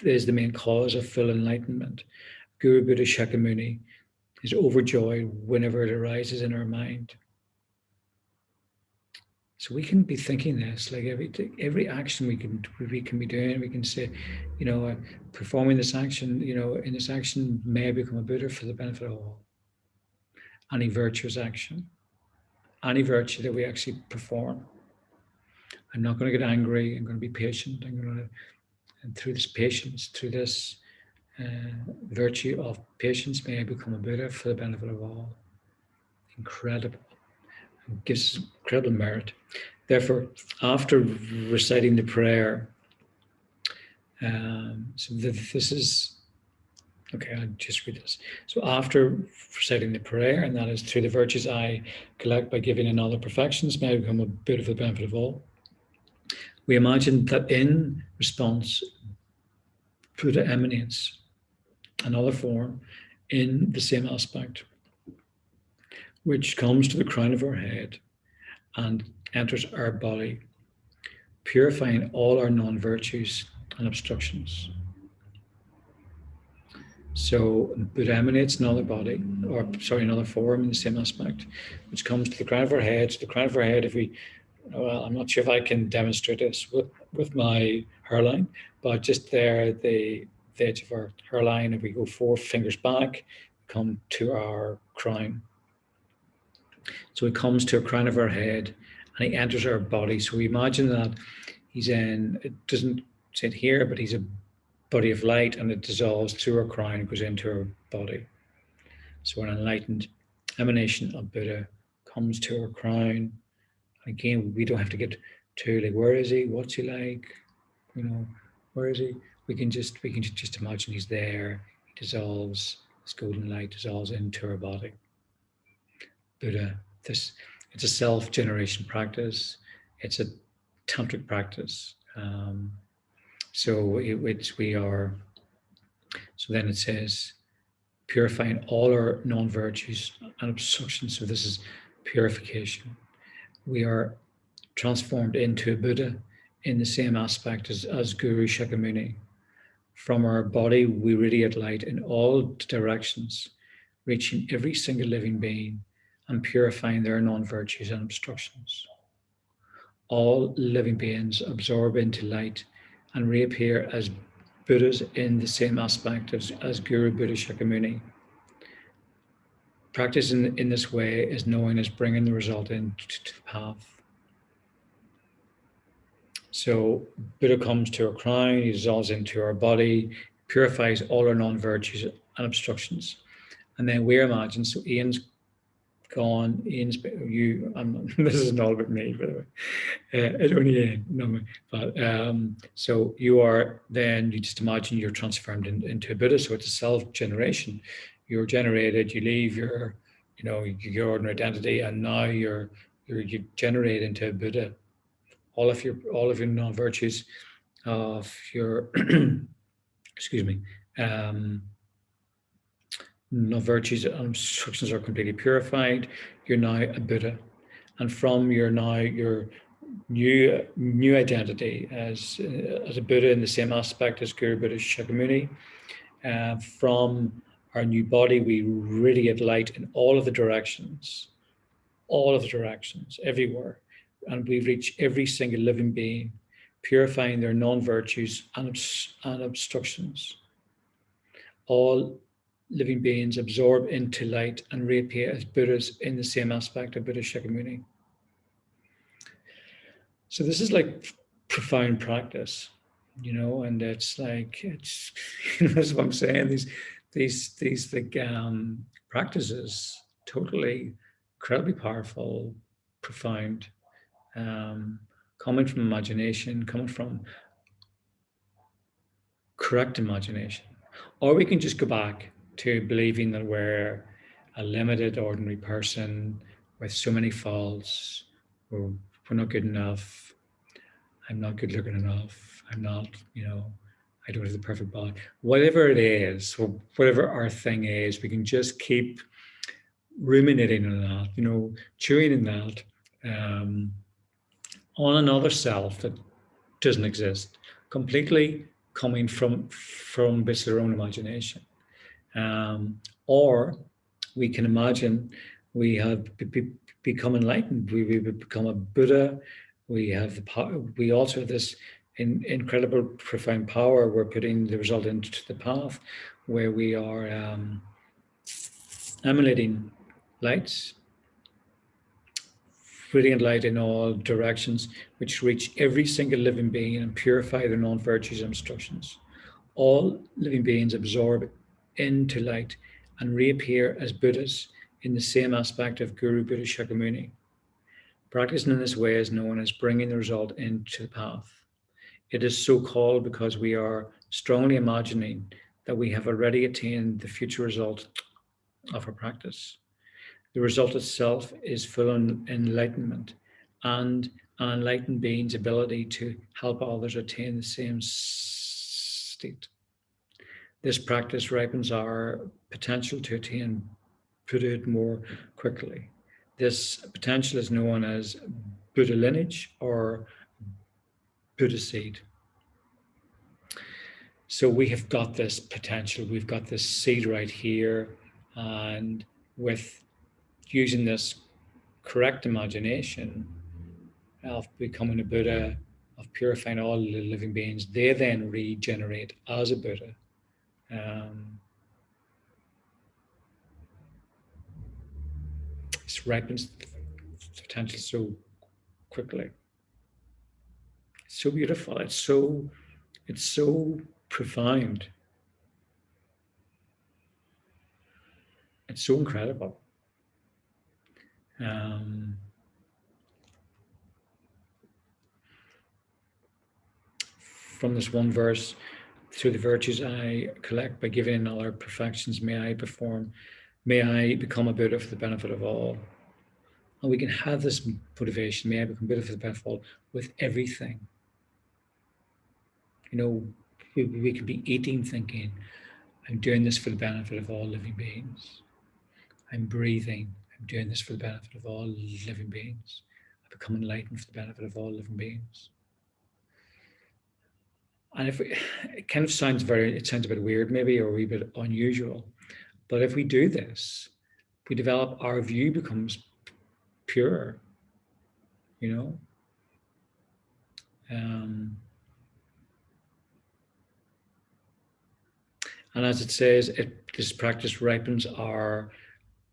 is the main cause of full enlightenment, Guru Buddha Shakyamuni is overjoyed whenever it arises in our mind. So we can be thinking this, like every action we can be doing. We can say, performing this action, in this action, may I become a Buddha for the benefit of all. Any virtuous action, any virtue that we actually perform. I'm not going to get angry. I'm going to be patient. And through this patience, through this virtue of patience, may I become a Buddha for the benefit of all. Incredible. It gives incredible merit. Therefore, after reciting the prayer, this is, okay, I'll just read this. So after reciting the prayer, and that is through the virtues I collect by giving in other perfections, may I become a Buddha for the benefit of all. We imagine that in response, Buddha emanates another form in the same aspect, which comes to the crown of our head and enters our body, purifying all our non-virtues and obstructions. So Buddha emanates another body, or sorry, another form in the same aspect, which comes to the crown of our head. So the crown of our head, if we, well, I'm not sure if I can demonstrate this with my hairline, but just there, the edge of our hairline, if we go 4 fingers back, come to our crown. So he comes to a crown of our head and he enters our body. So we imagine that he's in, it doesn't say it here, but he's a body of light and it dissolves through our crown and goes into our body. So an enlightened emanation of Buddha comes to our crown. Again, we don't have to get to like, where is he? What's he like? You know, where is he? We can just imagine he's there. He dissolves, this golden light dissolves into our body. Buddha, it's a self-generation practice. It's a tantric practice. So then it says, purifying all our non-virtues and obstructions. So this is purification. We are transformed into a Buddha in the same aspect as Guru Shakyamuni. From our body, we radiate light in all directions, reaching every single living being and purifying their non-virtues and obstructions. All living beings absorb into light and reappear as Buddhas in the same aspect as Guru Buddha Shakyamuni. Practice in this way is known as bringing the result into the path. So Buddha comes to our crown, he dissolves into our body, purifies all our non-virtues and obstructions. And then we imagine, so Ian's gone, this isn't all about me, by the way. It's only Ian, no, but so you just imagine you're transformed into a Buddha, so it's a self-generation. You're generated, you leave your ordinary identity, and now you generate into a Buddha. All of your non-virtues of your excuse me, non-virtues and obstructions are completely purified. You're now a Buddha, and from your new identity as a Buddha in the same aspect as Guru Buddha Shakyamuni. From our new body, we radiate light in all of the directions, everywhere. And we reach every single living being, purifying their non-virtues and obstructions. All living beings absorb into light and reappear as Buddhas in the same aspect of Buddha Shakyamuni. So this is like profound practice, and that's what I'm saying. These practices, totally incredibly powerful, profound, coming from imagination, coming from correct imagination. Or we can just go back to believing that we're a limited, ordinary person with so many faults. We're not good enough. I'm not good looking enough. I'm not, I don't have the perfect body. Whatever it is, whatever our thing is, we can just keep ruminating on that, chewing in that on another self that doesn't exist, completely coming from basically our own imagination. Or we can imagine we have become enlightened. We become a Buddha. We have the power. We also have this incredible, profound power. We're putting the result into the path, where we are emanating lights, radiant light in all directions, which reach every single living being and purify their non-virtues and obstructions. All living beings absorb into light and reappear as Buddhas in the same aspect of Guru Buddha Shakyamuni. Practicing in this way is known as bringing the result into the path. It is so called because we are strongly imagining that we have already attained the future result of our practice. The result itself is full enlightenment and an enlightened being's ability to help others attain the same state. This practice ripens our potential to attain Buddhahood more quickly. This potential is known as Buddha lineage or Buddha seed. So we have got this potential, we've got this seed right here, and with using this correct imagination of becoming a Buddha, of purifying all living beings, they then regenerate as a Buddha. This ripens potential so quickly. It's so beautiful. It's so profound. It's so incredible. From this one verse, through the virtues I collect by giving in all our perfections, may I become a Buddha for the benefit of all. And we can have this motivation, may I become Buddha for the benefit of all, with everything. You know, we could be eating thinking, I'm doing this for the benefit of all living beings. I'm breathing, I'm doing this for the benefit of all living beings. I become enlightened for the benefit of all living beings. And if it kind of sounds a bit weird maybe, or a wee bit unusual, but if we do this, we develop, our view becomes pure, you know. And as it says, this practice ripens our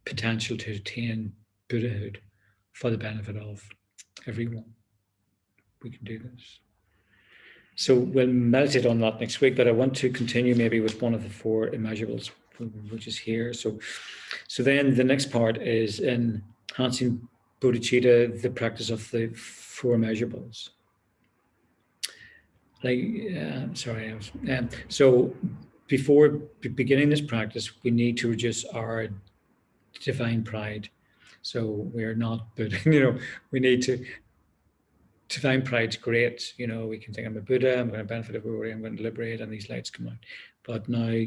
potential to attain Buddhahood for the benefit of everyone. We can do this. So we'll meditate on that next week, but I want to continue maybe with one of the four immeasurables, which is here. So then the next part is enhancing bodhicitta, the practice of the four immeasurables. So before beginning this practice, we need to reduce our divine pride. So we're not Buddha, we need to, divine pride's great, we can think I'm a Buddha, I'm going to benefit everybody, I'm going to liberate, and these lights come out. But now,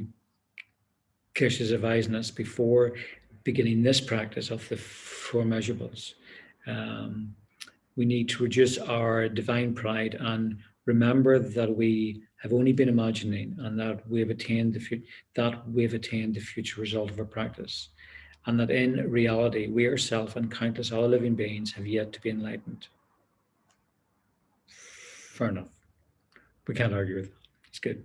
Kish is advising us before beginning this practice of the four immeasurables, we need to reduce our divine pride and remember that we have only been imagining, and that we have attained the future result of our practice, and that in reality we ourselves and countless other living beings have yet to be enlightened. Fair enough. We can't argue with that. It's good.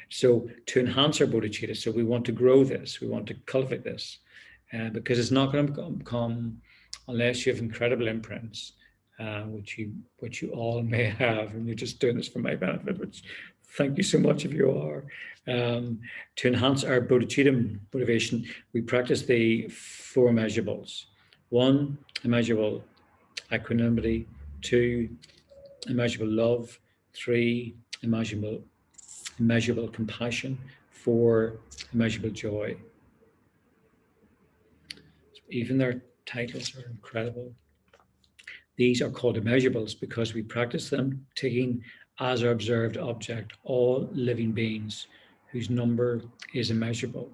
So to enhance our bodhicitta, so we want to grow this, we want to cultivate this, because it's not going to come unless you have incredible imprints, which you all may have, and you're just doing this for my benefit, which thank you so much if you are. To enhance our bodhicitta motivation, we practice the four immeasurables. 1, immeasurable equanimity. 2, immeasurable love. 3, immeasurable compassion. 4, immeasurable joy. Even their titles are incredible. These are called immeasurables because we practice them taking as our observed object all living beings whose number is immeasurable.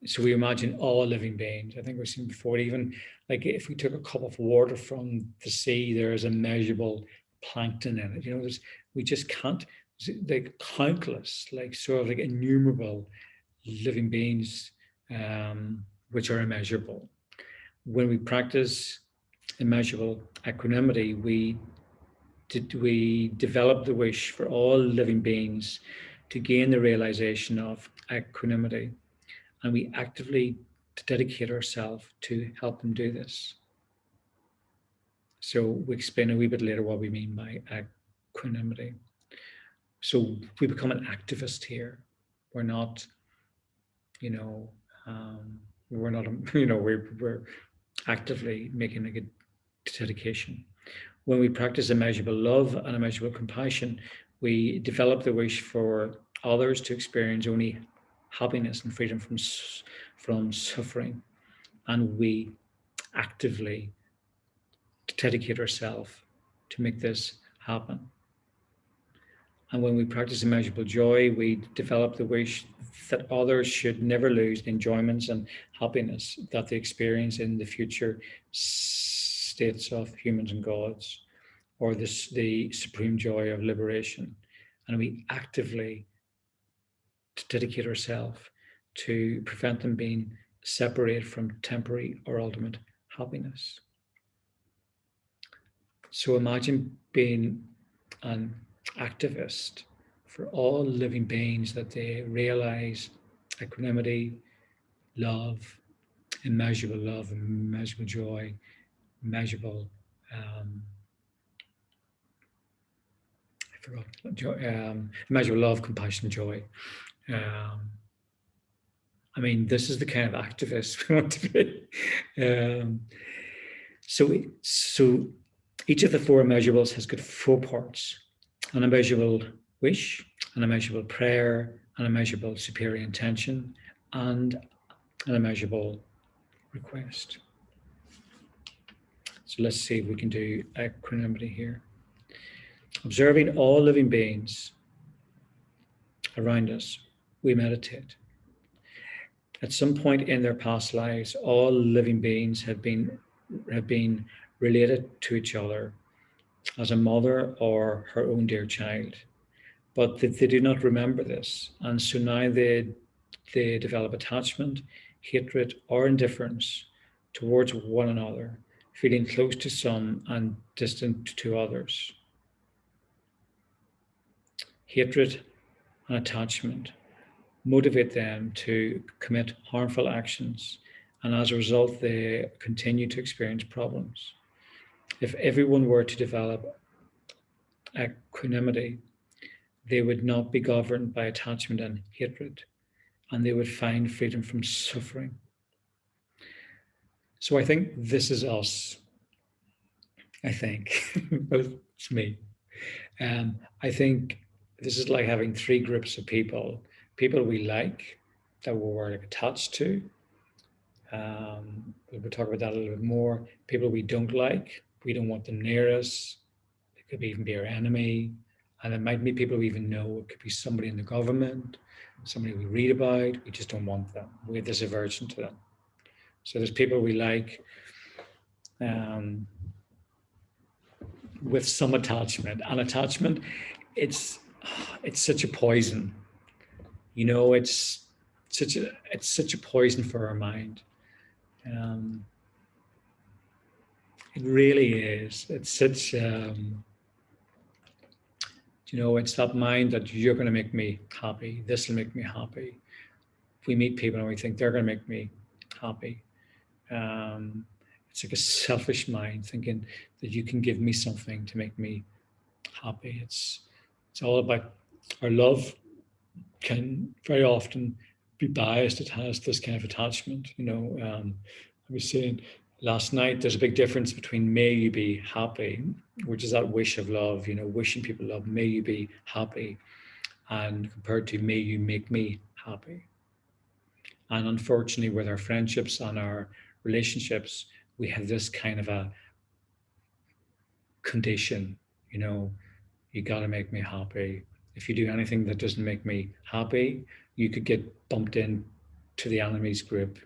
So we imagine all living beings. I think we've seen before, even like if we took a cup of water from the sea, there is immeasurable plankton in it. We just can't, like countless, like sort of like innumerable living beings, which are immeasurable. When we practice immeasurable equanimity, we develop the wish for all living beings to gain the realization of equanimity, and we actively dedicate ourselves to help them do this. So we explain a wee bit later what we mean by equanimity. So we become an activist here. We're not, we're actively making a good dedication. When we practice immeasurable love and immeasurable compassion, we develop the wish for others to experience only happiness and freedom from suffering, and we actively to dedicate ourselves to make this happen. And when we practice immeasurable joy, we develop the wish that others should never lose the enjoyments and happiness that they experience in the future states of humans and gods, or this, the supreme joy of liberation. And we actively dedicate ourselves to prevent them being separated from temporary or ultimate happiness. So imagine being an activist for all living beings, that they realize equanimity, love, immeasurable joy, immeasurable, I forgot, joy, immeasurable love, compassion, joy. Um, I mean, this is the kind of activist we want to be. Um, so each of the four immeasurables has got four parts: an immeasurable wish, an immeasurable prayer, an immeasurable superior intention, and an immeasurable request. So let's see if we can do equanimity here. Observing all living beings around us, we meditate. At some point in their past lives, all living beings have been related to each other as a mother or her own dear child, but they do not remember this, and so now they develop attachment, hatred, or indifference towards one another, feeling close to some and distant to others. Hatred and attachment motivate them to commit harmful actions, and as a result, they continue to experience problems. If everyone were to develop equanimity, they would not be governed by attachment and hatred, and they would find freedom from suffering. So I think this is us. I think, well, it's me. I think this is like having three groups of people: people we like, that we're like attached to. We'll talk about that a little bit more. People we don't like, we don't want them near us. It could even be our enemy. And it might be people we even know. It could be somebody in the government, somebody we read about. We just don't want them. We have this aversion to them. So there's people we like um, with some attachment. And attachment, it's such a poison. You know, it's such a poison for our mind. Um, it really is. It's such you know, it's that mind that you're going to make me happy. This will make me happy. We meet people and we think they're going to make me happy. Um, it's like a selfish mind thinking that you can give me something to make me happy. It's all about our love can very often be biased. It has this kind of attachment. You know, I was saying last night, there's a big difference between may you be happy, which is that wish of love, you know, wishing people love, may you be happy, and compared to may you make me happy. And unfortunately, with our friendships and our relationships, we have this kind of a condition, you know, you got to make me happy. If you do anything that doesn't make me happy, you could get bumped in to the enemies group.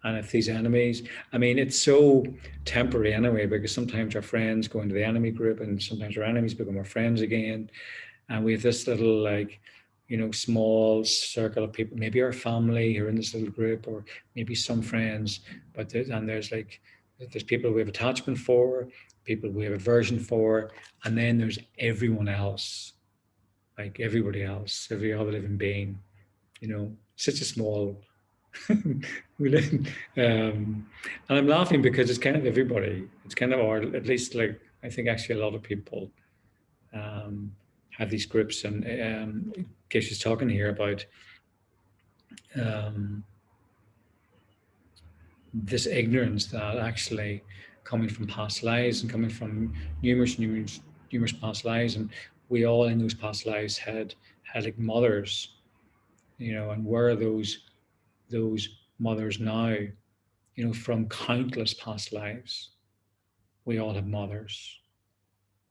And if these enemies, I mean, it's so temporary anyway, because sometimes our friends go into the enemy group and sometimes our enemies become our friends again. And we have this little, like, you know, small circle of people, maybe our family who are in this little group, or maybe some friends, but and there's people we have attachment for, people we have aversion for, and then there's everyone else, like everybody else, every other living being, you know, such a small we live, and I'm laughing because it's kind of everybody. It's kind of, or at least like I think actually a lot of people um, have these groups, and Keisha's talking here about um, this ignorance that actually coming from past lives and coming from numerous past lives, and we all in those past lives had like mothers, you know, and where are those mothers now, you know, from countless past lives. We all have mothers.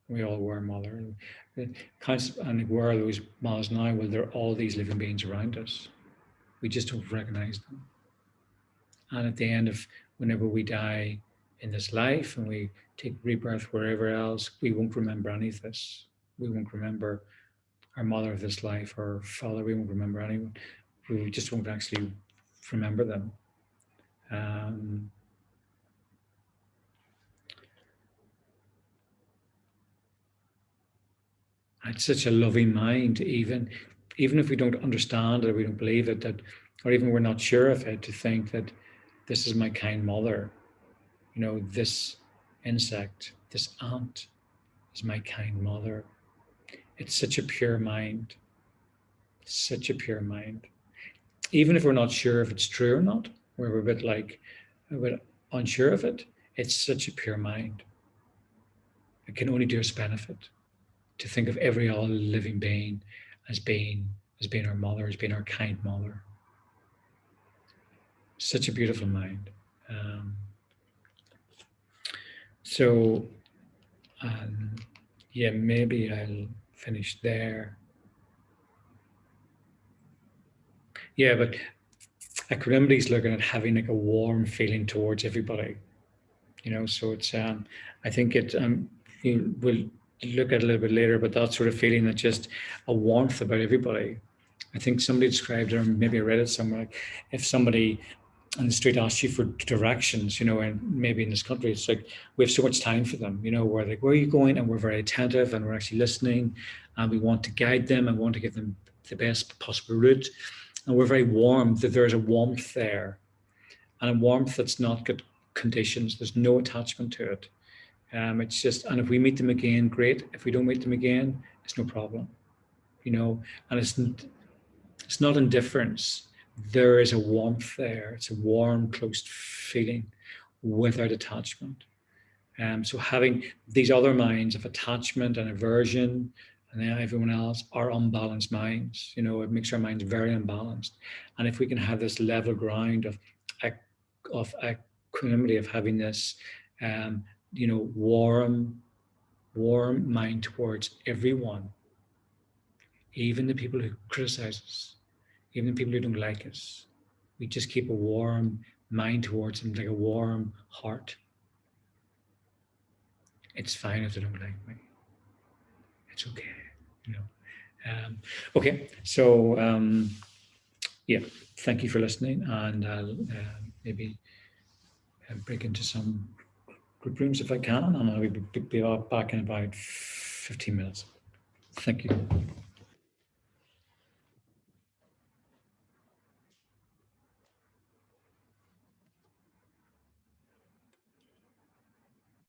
We all were mother. And where are those mothers now? Well, there are all these living beings around us. We just don't recognize them. And at the end of whenever we die in this life and we take rebirth wherever else, we won't remember any of this. We won't remember our mother of this life or father. We won't remember anyone. We just won't actually remember them. It's such a loving mind, even if we don't understand it, or we don't believe it, that, or even we're not sure of it, to think that this is my kind mother. This insect, this ant is my kind mother. It's such a pure mind. Such a pure mind. Even if we're not sure if it's true or not, we're a bit unsure of it, it's such a pure mind. It can only do us benefit to think of every all living being as being our mother, as being our kind mother. Such a beautiful mind. Yeah, maybe I'll finish there. Yeah, but equanimity is looking at having like a warm feeling towards everybody. So it's I think we'll look at it a little bit later, but that sort of feeling, that just a warmth about everybody. I think somebody described it, or maybe I read it somewhere, like if somebody on the street asks you for directions, and maybe in this country, it's like we have so much time for them, we're like, where are you going? And we're very attentive and we're actually listening, and we want to guide them and want to give them the best possible route. And we're very warm, that there's a warmth there, and a warmth that's not got conditions. There's no attachment to it. It's just, and if we meet them again, great. If we don't meet them again, it's no problem, and it's not indifference. There is a warmth there. It's a warm, close feeling without attachment. So having these other minds of attachment and aversion, and then everyone else, are unbalanced minds. It makes our minds very unbalanced. And if we can have this level ground of equanimity, of having this, warm mind towards everyone, even the people who criticize us, even the people who don't like us. We just keep a warm mind towards them, like a warm heart. It's fine if they don't like me. It's okay. Okay, so yeah, thank you for listening, and I'll maybe break into some group rooms if I can, and I'll be back in about 15 minutes. Thank you.